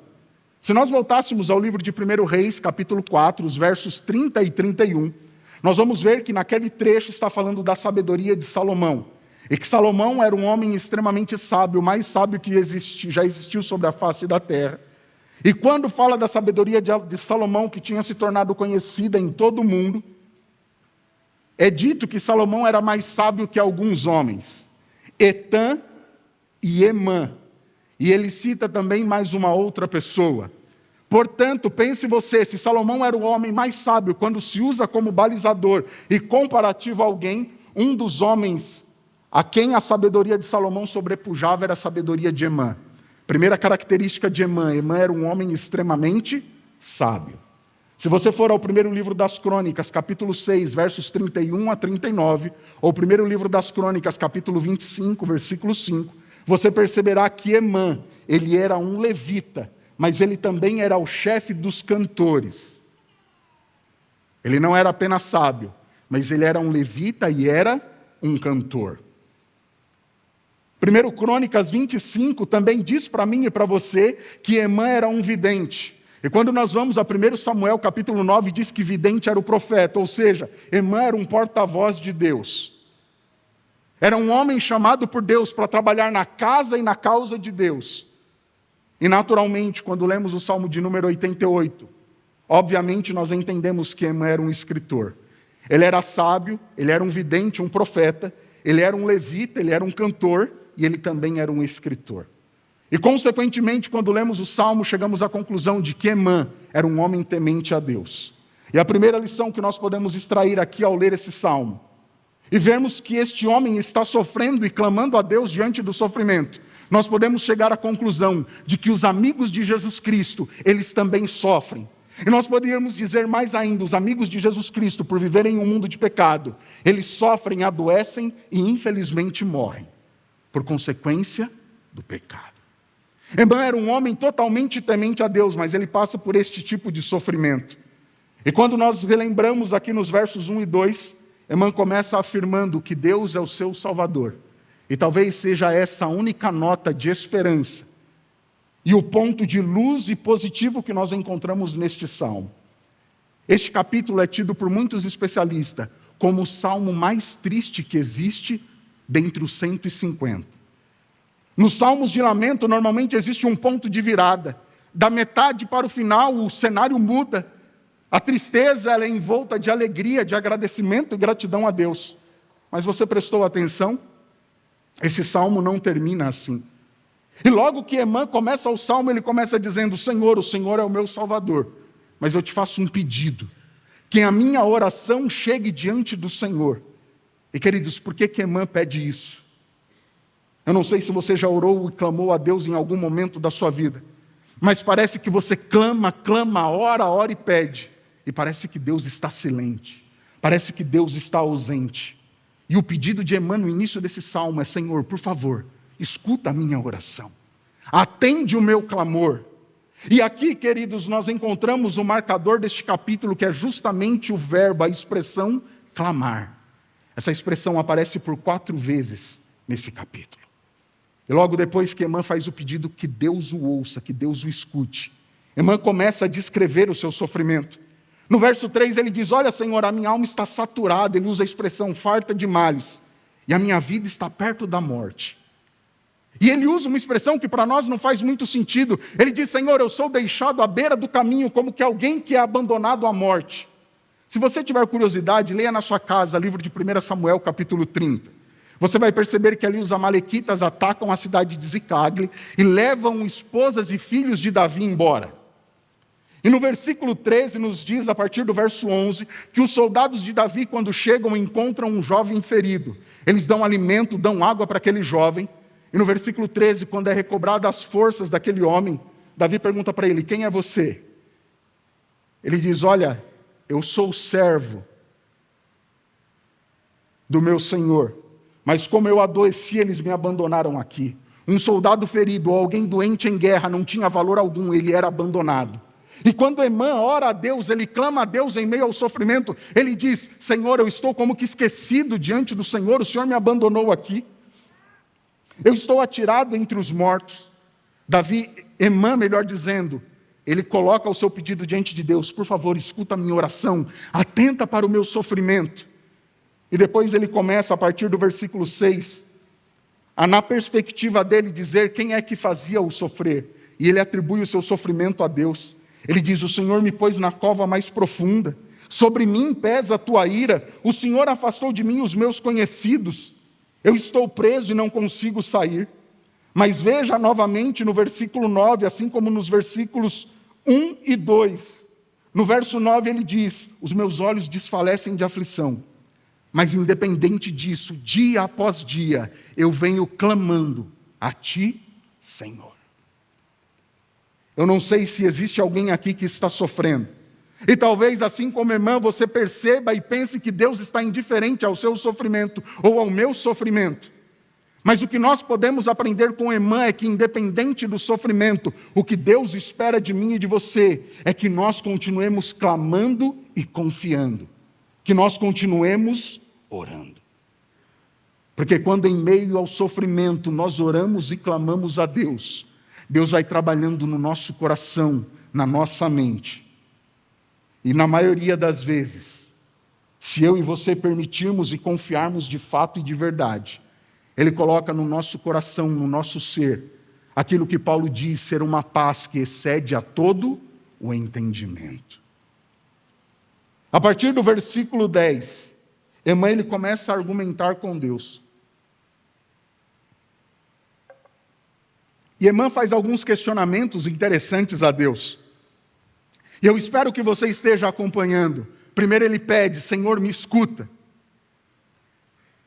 Se nós voltássemos ao livro de 1 Reis, capítulo 4, os versos 30 e 31, nós vamos ver que naquele trecho está falando da sabedoria de Salomão. E que Salomão era um homem extremamente sábio, o mais sábio que já existiu sobre a face da terra. E quando fala da sabedoria de Salomão, que tinha se tornado conhecida em todo o mundo, é dito que Salomão era mais sábio que alguns homens, Etã e Emã. E ele cita também mais uma outra pessoa. Portanto, pense você, se Salomão era o homem mais sábio, quando se usa como balizador e comparativo a alguém, um dos homens a quem a sabedoria de Salomão sobrepujava era a sabedoria de Emã. Primeira característica de Emã: Emã era um homem extremamente sábio. Se você for ao primeiro livro das Crônicas, capítulo 6, versos 31 a 39, ou primeiro livro das Crônicas, capítulo 25, versículo 5, você perceberá que Emã, ele era um levita, mas ele também era o chefe dos cantores. Ele não era apenas sábio, mas ele era um levita e era um cantor. 1 Crônicas 25 também diz para mim e para você que Emã era um vidente. E quando nós vamos a 1 Samuel capítulo 9, diz que vidente era o profeta, ou seja, Emã era um porta-voz de Deus. Era um homem chamado por Deus para trabalhar na casa e na causa de Deus. E naturalmente, quando lemos o Salmo de número 88, obviamente nós entendemos que Emã era um escritor. Ele era sábio, ele era um vidente, um profeta, ele era um levita, ele era um cantor e ele também era um escritor. E, consequentemente, quando lemos o Salmo, chegamos à conclusão de que Emã era um homem temente a Deus. E a primeira lição que nós podemos extrair aqui ao ler esse Salmo e vemos que este homem está sofrendo e clamando a Deus diante do sofrimento, nós podemos chegar à conclusão de que os amigos de Jesus Cristo, eles também sofrem. E nós poderíamos dizer mais ainda, os amigos de Jesus Cristo, por viverem em um mundo de pecado, eles sofrem, adoecem e infelizmente morrem, por consequência do pecado. Emã era um homem totalmente temente a Deus, mas ele passa por este tipo de sofrimento. E quando nós relembramos aqui nos versos 1 e 2, Emã começa afirmando que Deus é o seu Salvador. E talvez seja essa a única nota de esperança e o ponto de luz e positivo que nós encontramos neste salmo. Este capítulo é tido por muitos especialistas como o salmo mais triste que existe dentre os 150. Nos salmos de lamento, normalmente existe um ponto de virada. Da metade para o final, o cenário muda. A tristeza ela é envolta de alegria, de agradecimento e gratidão a Deus. Mas você prestou atenção? Esse salmo não termina assim. E logo que Emã começa o salmo, ele começa dizendo: Senhor, o Senhor é o meu Salvador, mas eu te faço um pedido, que a minha oração chegue diante do Senhor. E queridos, por que Emã pede isso? Eu não sei se você já orou e clamou a Deus em algum momento da sua vida, mas parece que você clama, ora e pede, e parece que Deus está silente, parece que Deus está ausente. E o pedido de Emã no início desse salmo é: Senhor, por favor, escuta a minha oração, atende o meu clamor. E aqui, queridos, nós encontramos o marcador deste capítulo, que é justamente o verbo, a expressão clamar. Essa expressão aparece por 4 vezes nesse capítulo. E logo depois que Emã faz o pedido, que Deus o ouça, que Deus o escute, Emã começa a descrever o seu sofrimento. No verso 3 ele diz: olha, Senhor, a minha alma está saturada, ele usa a expressão farta de males, e a minha vida está perto da morte. E ele usa uma expressão que para nós não faz muito sentido. Ele diz: Senhor, eu sou deixado à beira do caminho, como que alguém que é abandonado à morte. Se você tiver curiosidade, leia na sua casa o livro de 1 Samuel, capítulo 30. Você vai perceber que ali os amalequitas atacam a cidade de Zicagle e levam esposas e filhos de Davi embora. E no versículo 13 nos diz, a partir do verso 11, que os soldados de Davi, quando chegam, encontram um jovem ferido. Eles dão alimento, dão água para aquele jovem. E no versículo 13, quando é recobrado as forças daquele homem, Davi pergunta para ele: quem é você? Ele diz: olha, eu sou o servo do meu senhor, mas como eu adoeci, eles me abandonaram aqui. Um soldado ferido ou alguém doente em guerra não tinha valor algum, ele era abandonado. E quando Emã ora a Deus, ele clama a Deus em meio ao sofrimento, ele diz: Senhor, eu estou como que esquecido diante do Senhor, o Senhor me abandonou aqui. Eu estou atirado entre os mortos. Emã, melhor dizendo, ele coloca o seu pedido diante de Deus: por favor, escuta a minha oração, atenta para o meu sofrimento. E depois ele começa, a partir do versículo 6, a, na perspectiva dele, dizer quem é que fazia o sofrer. E ele atribui o seu sofrimento a Deus. Ele diz: o Senhor me pôs na cova mais profunda, sobre mim pesa a tua ira, o Senhor afastou de mim os meus conhecidos. Eu estou preso e não consigo sair. Mas veja novamente no versículo 9, assim como nos versículos 1 e 2. No verso 9 ele diz: os meus olhos desfalecem de aflição, mas independente disso, dia após dia, eu venho clamando a ti, Senhor. Eu não sei se existe alguém aqui que está sofrendo. E talvez, assim como Emã, você perceba e pense que Deus está indiferente ao seu sofrimento ou ao meu sofrimento. Mas o que nós podemos aprender com Emã é que, independente do sofrimento, o que Deus espera de mim e de você é que nós continuemos clamando e confiando. Que nós continuemos orando. Porque quando em meio ao sofrimento nós oramos e clamamos a Deus, Deus vai trabalhando no nosso coração, na nossa mente. E na maioria das vezes, se eu e você permitirmos e confiarmos de fato e de verdade, Ele coloca no nosso coração, no nosso ser, aquilo que Paulo diz ser uma paz que excede a todo o entendimento. A partir do versículo 10, Emã ele começa a argumentar com Deus. E Emã faz alguns questionamentos interessantes a Deus. E eu espero que você esteja acompanhando. Primeiro ele pede: Senhor, me escuta.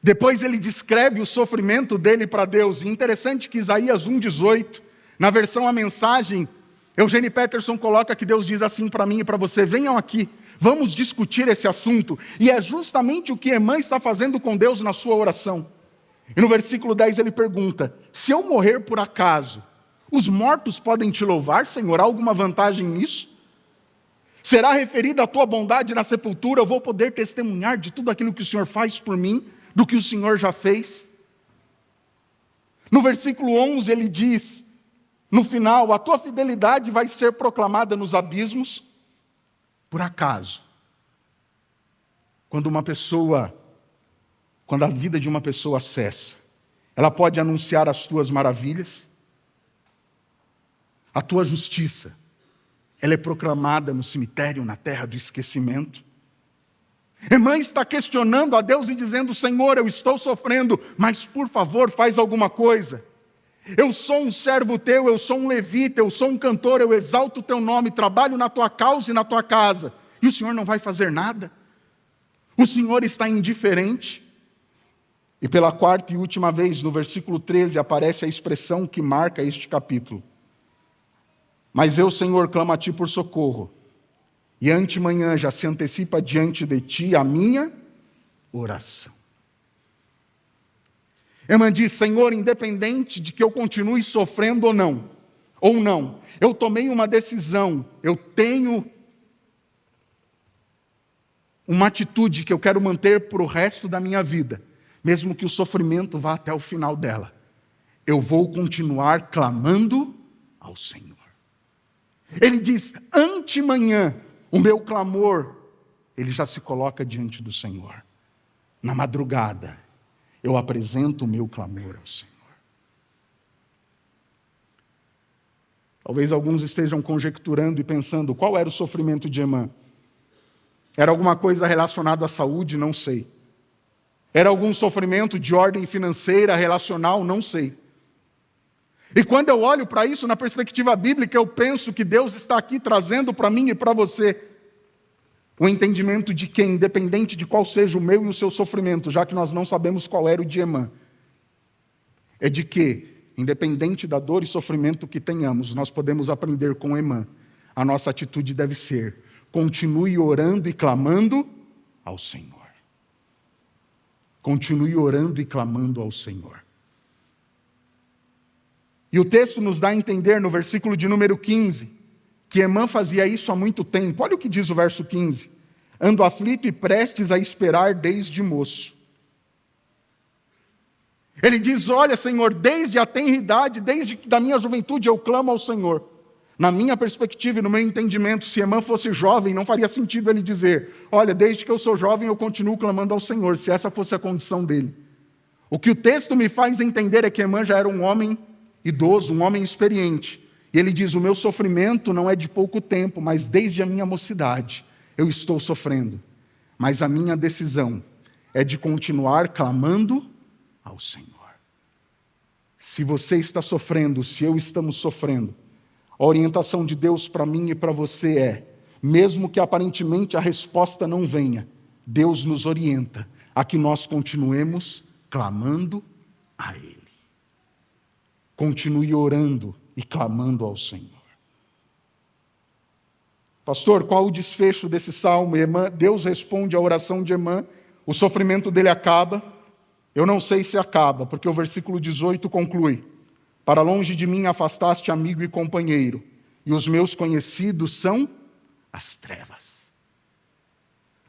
Depois ele descreve o sofrimento dele para Deus. E interessante que Isaías 1,18, na versão A Mensagem, Eugene Peterson coloca que Deus diz assim para mim e para você: venham aqui, vamos discutir esse assunto. E é justamente o que Emã está fazendo com Deus na sua oração. E no versículo 10 ele pergunta: se eu morrer por acaso, os mortos podem te louvar, Senhor? Há alguma vantagem nisso? Será referida a tua bondade na sepultura? Eu vou poder testemunhar de tudo aquilo que o Senhor faz por mim, do que o Senhor já fez? No versículo 11 ele diz, no final: a tua fidelidade vai ser proclamada nos abismos. Por acaso, quando a vida de uma pessoa cessa, ela pode anunciar as tuas maravilhas, a tua justiça, ela é proclamada no cemitério, na terra do esquecimento. Emã está questionando a Deus e dizendo: Senhor, eu estou sofrendo, mas por favor, faz alguma coisa. Eu sou um servo teu, eu sou um levita, eu sou um cantor, eu exalto o teu nome, trabalho na tua causa e na tua casa. E o Senhor não vai fazer nada? O Senhor está indiferente? E pela quarta e última vez, no versículo 13, aparece a expressão que marca este capítulo: mas eu, Senhor, clamo a ti por socorro, e antemanhã já se antecipa diante de ti a minha oração. Emã diz: Senhor, independente de que eu continue sofrendo ou não, eu tomei uma decisão, eu tenho uma atitude que eu quero manter para o resto da minha vida, mesmo que o sofrimento vá até o final dela. Eu vou continuar clamando ao Senhor. Ele diz: antemanhã, o meu clamor, ele já se coloca diante do Senhor. Na madrugada, eu apresento o meu clamor ao Senhor. Talvez alguns estejam conjecturando e pensando: qual era o sofrimento de Emã? Era alguma coisa relacionada à saúde? Não sei. Era algum sofrimento de ordem financeira, relacional? Não sei. E quando eu olho para isso na perspectiva bíblica, eu penso que Deus está aqui trazendo para mim e para você o entendimento de que, independente de qual seja o meu e o seu sofrimento, já que nós não sabemos qual era o de Emã, é de que, independente da dor e sofrimento que tenhamos, nós podemos aprender com Emã. A nossa atitude deve ser: continue orando e clamando ao Senhor. Continue orando e clamando ao Senhor. E o texto nos dá a entender no versículo de número 15, que Emã fazia isso há muito tempo. Olha o que diz o verso 15: ando aflito e prestes a esperar desde moço. Ele diz: olha, Senhor, desde a tenra idade, desde da minha juventude eu clamo ao Senhor. Na minha perspectiva e no meu entendimento, se Emã fosse jovem, não faria sentido ele dizer: olha, desde que eu sou jovem eu continuo clamando ao Senhor, se essa fosse a condição dele. O que o texto me faz entender é que Emã já era um homem idoso, um homem experiente. E ele diz: o meu sofrimento não é de pouco tempo, mas desde a minha mocidade eu estou sofrendo. Mas a minha decisão é de continuar clamando ao Senhor. Se você está sofrendo, se eu estamos sofrendo, a orientação de Deus para mim e para você é: mesmo que aparentemente a resposta não venha, Deus nos orienta a que nós continuemos clamando a Ele. Continue orando e clamando ao Senhor. Pastor, qual o desfecho desse salmo? Deus responde à oração de Emã, o sofrimento dele acaba. Eu não sei se acaba, porque o versículo 18 conclui: para longe de mim afastaste amigo e companheiro, e os meus conhecidos são as trevas.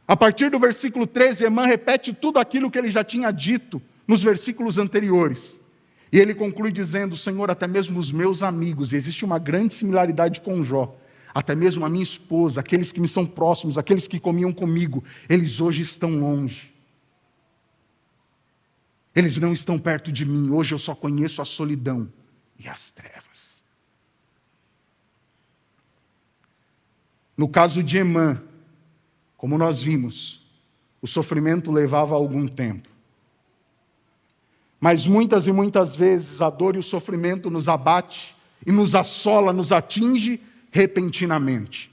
A partir do versículo 13, Emã repete tudo aquilo que ele já tinha dito nos versículos anteriores. E ele conclui dizendo: Senhor, até mesmo os meus amigos, e existe uma grande similaridade com Jó, até mesmo a minha esposa, aqueles que me são próximos, aqueles que comiam comigo, eles hoje estão longe. Eles não estão perto de mim, hoje eu só conheço a solidão e as trevas. No caso de Emã, como nós vimos, o sofrimento levava algum tempo. Mas muitas e muitas vezes a dor e o sofrimento nos abate e nos assola, nos atinge repentinamente.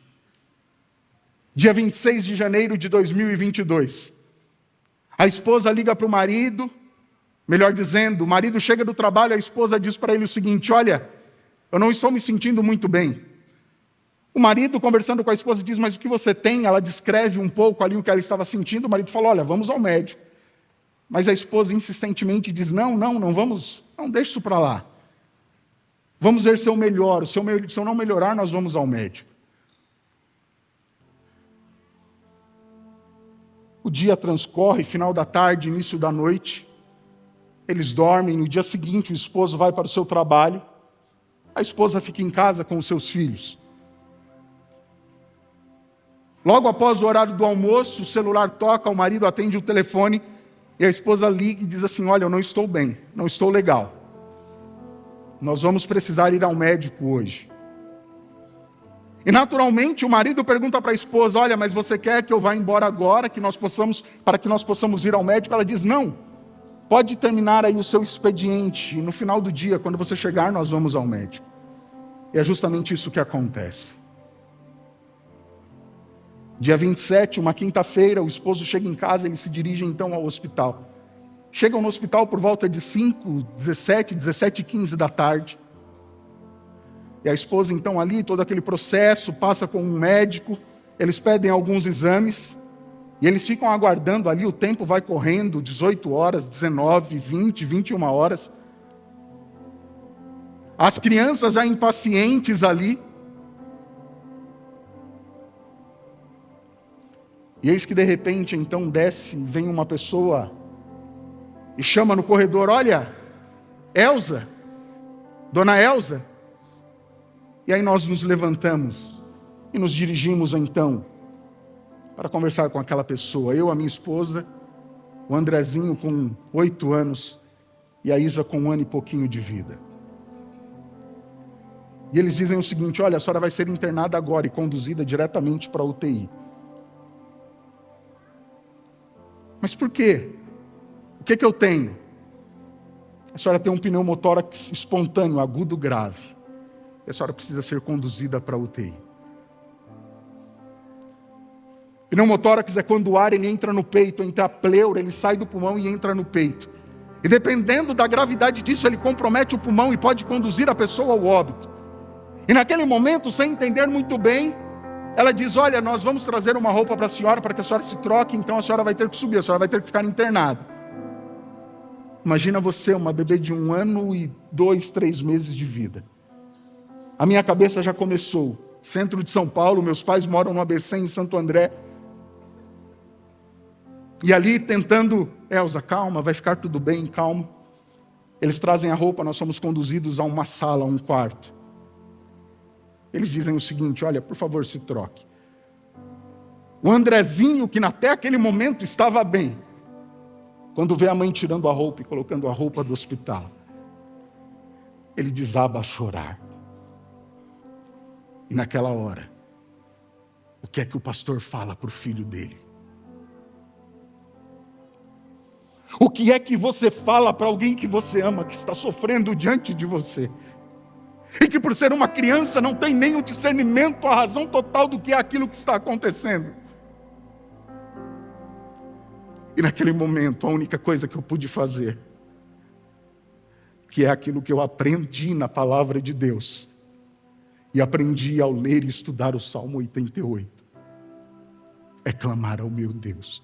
Dia 26 de janeiro de 2022, A esposa liga para o marido, melhor dizendo, o marido chega do trabalho, a esposa diz para ele o seguinte: olha, eu não estou me sentindo muito bem. O marido, conversando com a esposa, diz: mas o que você tem? Ela descreve um pouco ali o que ela estava sentindo. O marido fala: olha, vamos ao médico. Mas a esposa insistentemente diz: não vamos, não, deixa isso para lá. Vamos ver se eu melhoro. Se eu não melhorar, nós vamos ao médico. O dia transcorre, final da tarde, início da noite. Eles dormem, no dia seguinte o esposo vai para o seu trabalho. A esposa fica em casa com os seus filhos. Logo após o horário do almoço, o celular toca, o marido atende o telefone e a esposa liga e diz assim: olha, eu não estou bem, não estou legal. Nós vamos precisar ir ao médico hoje. E naturalmente o marido pergunta para a esposa: olha, mas você quer que eu vá embora agora, para que nós possamos ir ao médico? Ela diz: não, pode terminar aí o seu expediente, e no final do dia, quando você chegar, nós vamos ao médico. E é justamente isso que acontece. Dia 27, uma quinta-feira, o esposo chega em casa, ele se dirige então ao hospital. Chegam no hospital por volta de 17h15 da tarde. E a esposa então ali, todo aquele processo, passa com um médico, eles pedem alguns exames, e eles ficam aguardando ali, o tempo vai correndo, 18 horas, 19, 20, 21 horas. As crianças já impacientes ali. E eis que de repente então desce, vem uma pessoa e chama no corredor: olha, Elza, dona Elza. E aí nós nos levantamos e nos dirigimos então para conversar com aquela pessoa. Eu, a minha esposa, o Andrezinho com 8 anos e a Isa com 1 ano e pouquinho de vida. E eles dizem o seguinte: olha, a senhora vai ser internada agora e conduzida diretamente para a UTI. Mas por quê? O que eu tenho? A senhora tem um pneumotórax espontâneo, agudo, grave. E a senhora precisa ser conduzida para a UTI. Pneumotórax é quando o ar ele entra no peito, entra a pleura, ele sai do pulmão e entra no peito. E dependendo da gravidade disso, ele compromete o pulmão e pode conduzir a pessoa ao óbito. E naquele momento, sem entender muito bem, ela diz: olha, nós vamos trazer uma roupa para a senhora, para que a senhora se troque, então a senhora vai ter que subir, a senhora vai ter que ficar internada. Imagina você, uma bebê de 1 ano e 2, 3 meses de vida. A minha cabeça já começou. Centro de São Paulo, meus pais moram no ABC em Santo André. E ali tentando: Elza, calma, vai ficar tudo bem, calma. Eles trazem a roupa, nós somos conduzidos a uma sala, a um quarto. Eles dizem o seguinte: olha, por favor, se troque. O Andrezinho, que até aquele momento estava bem, quando vê a mãe tirando a roupa e colocando a roupa do hospital, ele desaba a chorar. E naquela hora, o que é que o pastor fala para o filho dele? O que é que você fala para alguém que você ama, que está sofrendo diante de você? E que por ser uma criança não tem nem o discernimento, a razão total do que é aquilo que está acontecendo. E naquele momento, a única coisa que eu pude fazer, que é aquilo que eu aprendi na palavra de Deus, e aprendi ao ler e estudar o Salmo 88, é clamar ao meu Deus,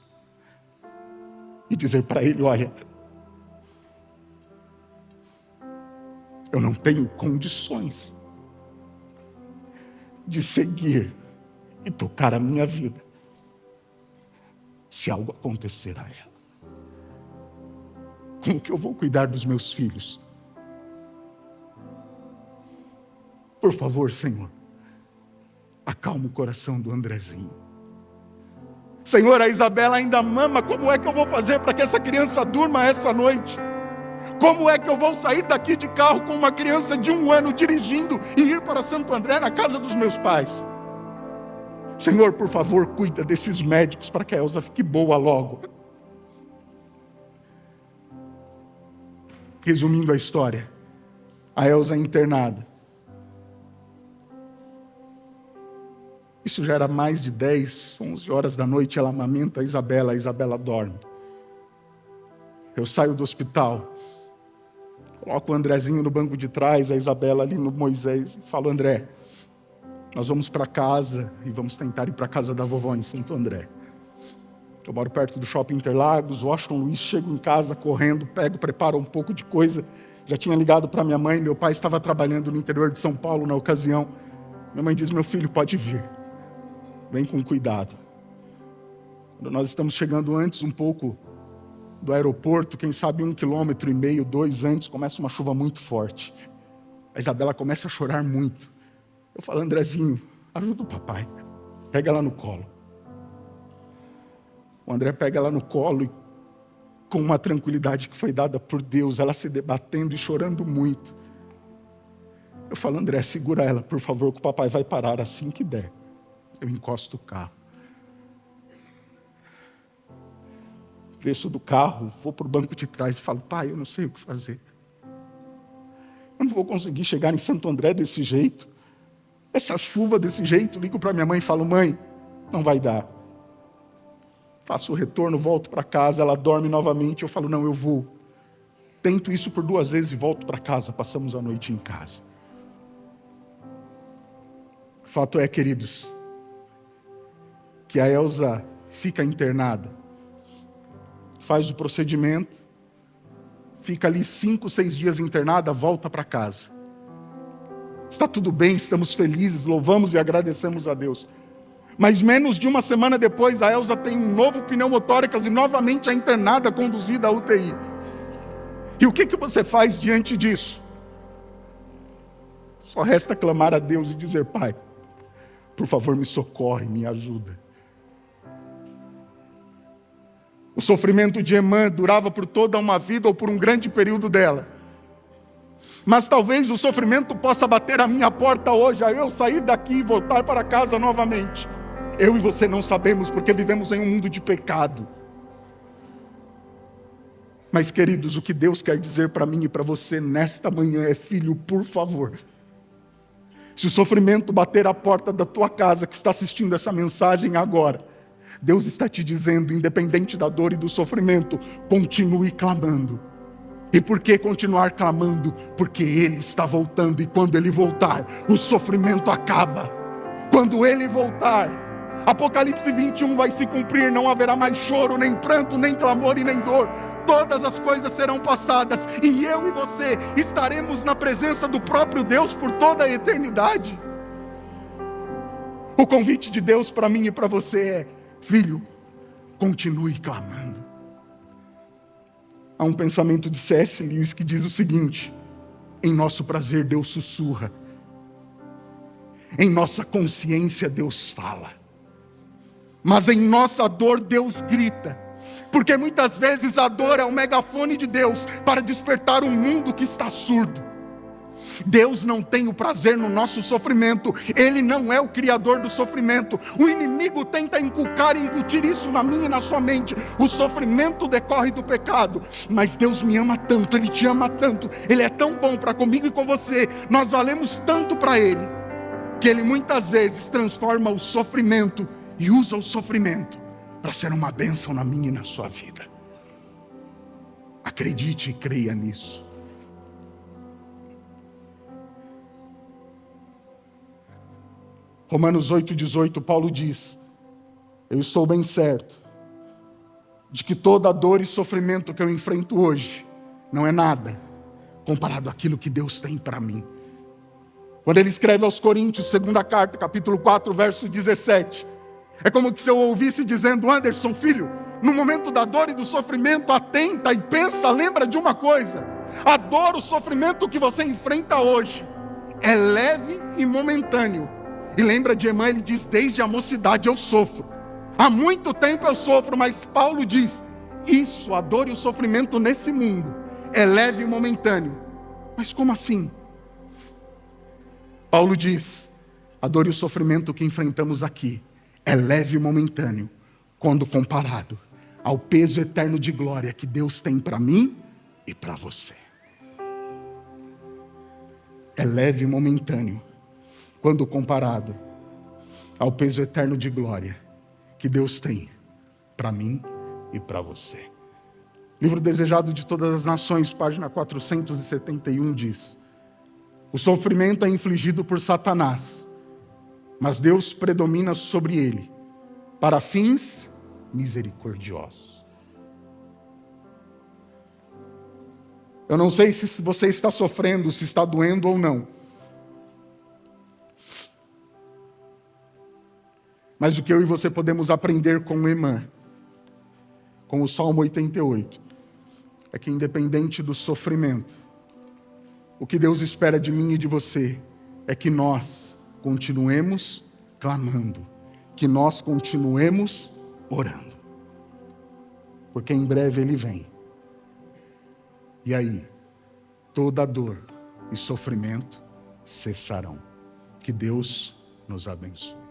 e dizer para Ele: olha, eu não tenho condições de seguir e tocar a minha vida se algo acontecer a ela. Como que eu vou cuidar dos meus filhos? Por favor, Senhor, acalma o coração do Andrezinho. Senhor, a Isabela ainda mama, como é que eu vou fazer para que essa criança durma essa noite? Como é que eu vou sair daqui de carro com uma criança de 1 ano dirigindo e ir para Santo André, na casa dos meus pais? Senhor, por favor, cuida desses médicos para que a Elza fique boa logo. Resumindo a história, a Elza é internada. Isso já era mais de 10, 11 horas da noite, ela amamenta a Isabela dorme. Eu saio do hospital, coloco o Andrezinho no banco de trás, a Isabela ali no Moisés, e falo: André, nós vamos para casa e vamos tentar ir para a casa da vovó em Santo André. Eu moro perto do Shopping Interlagos, Washington Luiz, chego em casa correndo, preparo um pouco de coisa. Já tinha ligado para minha mãe, meu pai estava trabalhando no interior de São Paulo na ocasião. Minha mãe diz: meu filho, pode vir, vem com cuidado. Quando nós estamos chegando antes um pouco do aeroporto, quem sabe 1,5 km, 2 antes, começa uma chuva muito forte. A Isabela começa a chorar muito. Eu falo: Andrezinho, ajuda o papai, pega ela no colo. O André pega ela no colo e, com uma tranquilidade que foi dada por Deus, ela se debatendo e chorando muito. Eu falo: André, segura ela, por favor, que o papai vai parar assim que der. Eu encosto o carro. Desço do carro, vou para o banco de trás e falo: pai, eu não sei o que fazer. Eu não vou conseguir chegar em Santo André desse jeito. Essa chuva desse jeito. Ligo para minha mãe e falo: mãe, não vai dar. Faço o retorno, volto para casa, ela dorme novamente. Eu falo: não, eu vou. Tento isso por 2 vezes e volto para casa. Passamos a noite em casa. O fato é, queridos, que a Elza fica internada, faz o procedimento, fica ali 5, 6 dias internada, volta para casa. Está tudo bem, estamos felizes, louvamos e agradecemos a Deus. Mas menos de 1 semana depois, a Elza tem um novo pneumotórax e novamente é internada, conduzida à UTI. E o que você faz diante disso? Só resta clamar a Deus e dizer: pai, por favor, me socorre, me ajuda. O sofrimento de Emã durava por toda uma vida ou por um grande período dela. Mas talvez o sofrimento possa bater à minha porta hoje, a eu sair daqui e voltar para casa novamente. Eu e você não sabemos, porque vivemos em um mundo de pecado. Mas, queridos, o que Deus quer dizer para mim e para você nesta manhã é: filho, por favor, se o sofrimento bater à porta da tua casa, que está assistindo essa mensagem agora, Deus está te dizendo, independente da dor e do sofrimento, continue clamando. E por que continuar clamando? Porque Ele está voltando, e quando Ele voltar, o sofrimento acaba. Quando Ele voltar, Apocalipse 21 vai se cumprir, não haverá mais choro, nem pranto, nem clamor e nem dor. Todas as coisas serão passadas, e eu e você estaremos na presença do próprio Deus por toda a eternidade. O convite de Deus para mim e para você é: filho, continue clamando. Há um pensamento de C.S. Lewis que diz o seguinte: em nosso prazer Deus sussurra, em nossa consciência Deus fala, mas em nossa dor Deus grita. Porque muitas vezes a dor é o megafone de Deus para despertar um mundo que está surdo. Deus não tem o prazer no nosso sofrimento. Ele não é o criador do sofrimento. O inimigo tenta inculcar e incutir isso na minha e na sua mente. O sofrimento decorre do pecado. Mas Deus me ama tanto, Ele te ama tanto, Ele é tão bom para comigo e com você, nós valemos tanto para Ele, que Ele muitas vezes transforma o sofrimento e usa o sofrimento para ser uma bênção na minha e na sua vida. Acredite e creia nisso. Romanos 8,18, Paulo diz: eu estou bem certo de que toda a dor e sofrimento que eu enfrento hoje não é nada comparado àquilo que Deus tem para mim. Quando ele escreve aos Coríntios, segunda carta, capítulo 4, verso 17, é como se eu ouvisse dizendo: Anderson, filho, no momento da dor e do sofrimento, atenta e pensa, lembra de uma coisa: a dor, o sofrimento que você enfrenta hoje é leve e momentâneo. E lembra de Emã, ele diz: desde a mocidade eu sofro, há muito tempo eu sofro. Mas Paulo diz: isso, a dor e o sofrimento nesse mundo é leve e momentâneo. Mas como assim? Paulo diz: a dor e o sofrimento que enfrentamos aqui é leve e momentâneo, quando comparado ao peso eterno de glória que Deus tem para mim e para você. É leve e momentâneo, quando comparado ao peso eterno de glória que Deus tem para mim e para você. Livro Desejado de Todas as Nações, página 471 diz: o sofrimento é infligido por Satanás, mas Deus predomina sobre ele, para fins misericordiosos. Eu não sei se você está sofrendo, se está doendo ou não. Mas o que eu e você podemos aprender com Emã, com o Salmo 88, é que independente do sofrimento, o que Deus espera de mim e de você é que nós continuemos clamando, que nós continuemos orando. Porque em breve Ele vem. E aí, toda dor e sofrimento cessarão. Que Deus nos abençoe.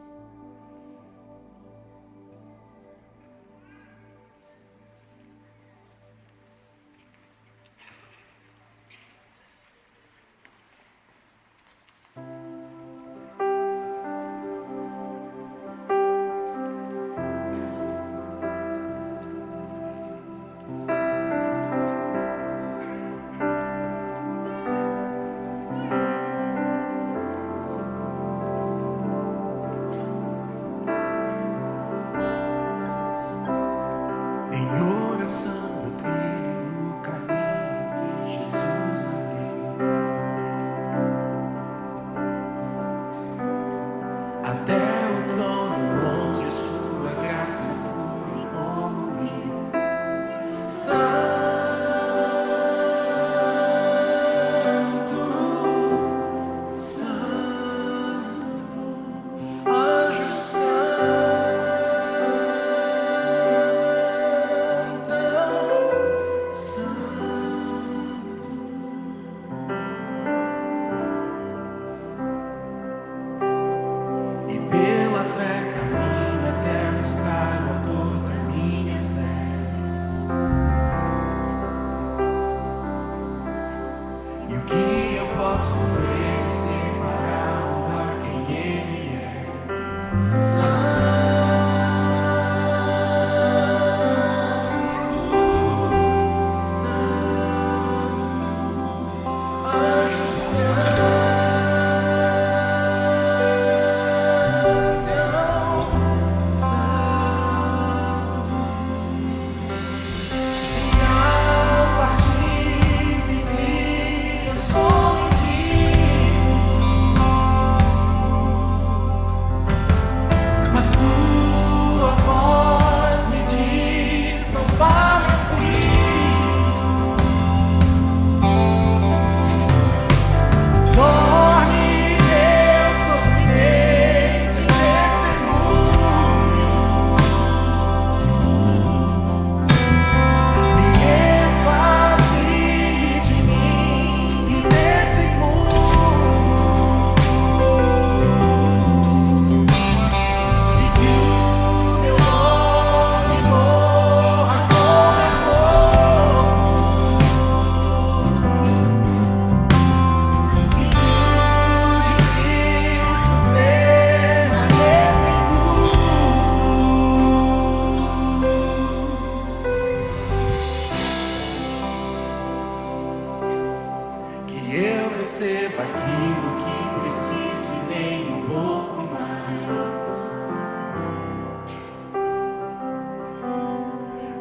receba aquilo que preciso e nem um pouco mais.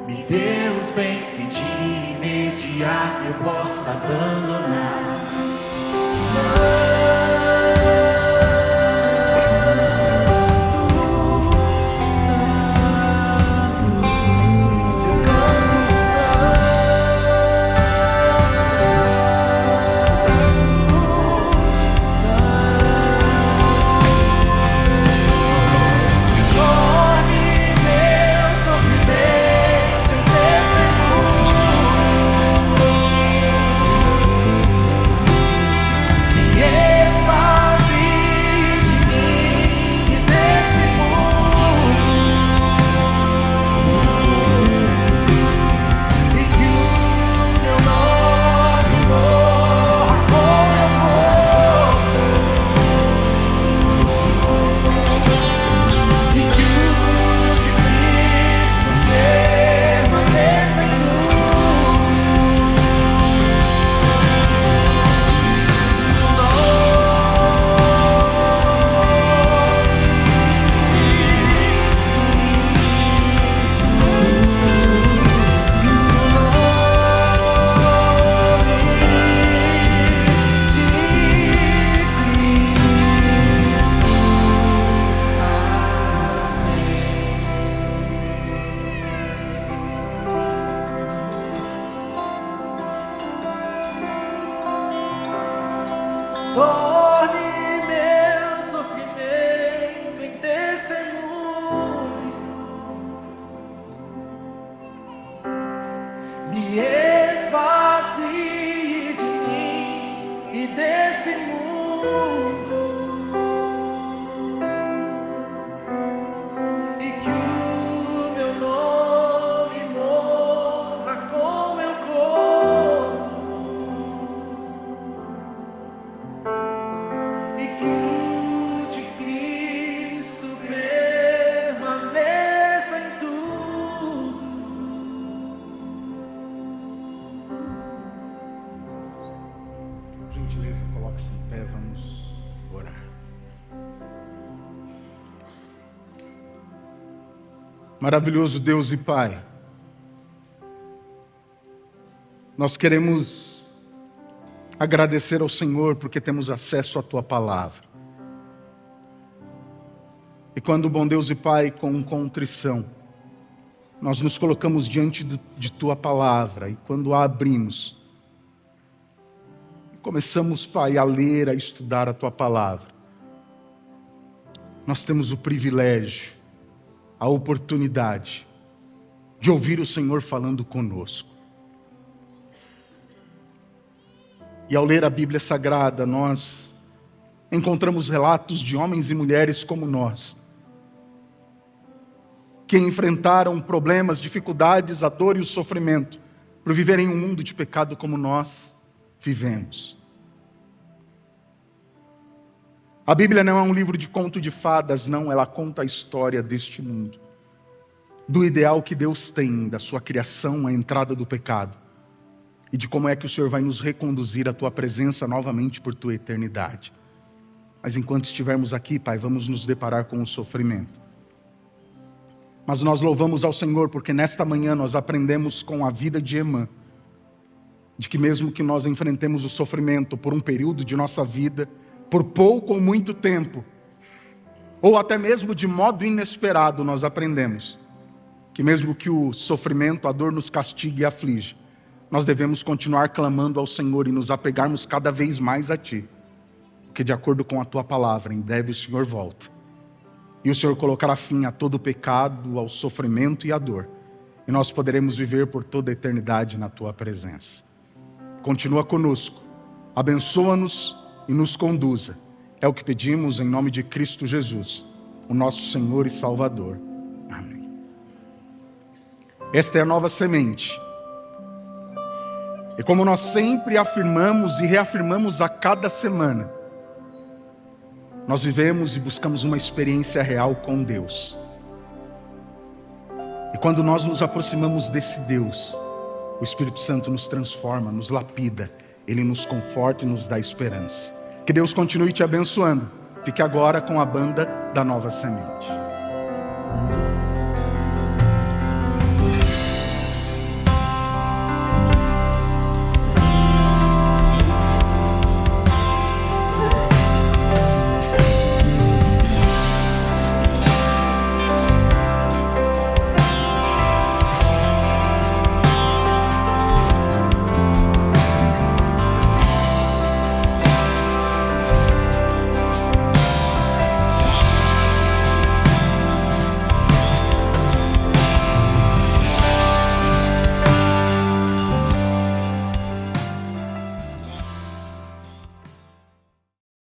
Me dê os bens que de imediato eu possa abandonar. Yeah. torne meu sofrimento em testemunho, me esvazie de mim e desse mundo, e que o meu nome mova com meu corpo, e que o de Cristo permaneça em tudo. Por gentileza, coloque-se em pé, vamos orar. Maravilhoso Deus e Pai, nós queremos agradecer ao Senhor porque temos acesso à Tua Palavra. E quando, bom Deus e Pai, com contrição, nós nos colocamos diante de Tua Palavra, e quando a abrimos, começamos, Pai, a ler, a estudar a Tua Palavra, nós temos o privilégio, a oportunidade de ouvir o Senhor falando conosco. E ao ler a Bíblia Sagrada, nós encontramos relatos de homens e mulheres como nós, que enfrentaram problemas, dificuldades, a dor e o sofrimento, por viverem um mundo de pecado como nós vivemos. A Bíblia não é um livro de conto de fadas, não, ela conta a história deste mundo, do ideal que Deus tem, da sua criação, a entrada do pecado, e de como é que o Senhor vai nos reconduzir à Tua presença novamente por Tua eternidade. Mas enquanto estivermos aqui, Pai, vamos nos deparar com o sofrimento. Mas nós louvamos ao Senhor porque nesta manhã nós aprendemos com a vida de Emã, de que mesmo que nós enfrentemos o sofrimento por um período de nossa vida, por pouco ou muito tempo, ou até mesmo de modo inesperado, nós aprendemos que mesmo que o sofrimento, a dor nos castigue e aflige, nós devemos continuar clamando ao Senhor e nos apegarmos cada vez mais a Ti, porque de acordo com a Tua palavra, em breve o Senhor volta, e o Senhor colocará fim a todo o pecado, ao sofrimento e à dor, e nós poderemos viver por toda a eternidade na Tua presença. Continua conosco, abençoa-nos e nos conduza. É o que pedimos em nome de Cristo Jesus, o nosso Senhor e Salvador. Amém. Esta é a nova semente. E como nós sempre afirmamos e reafirmamos a cada semana, nós vivemos e buscamos uma experiência real com Deus. E quando nós nos aproximamos desse Deus, o Espírito Santo nos transforma, nos lapida, Ele nos conforta e nos dá esperança. Que Deus continue te abençoando. Fique agora com a banda da Nova Semente.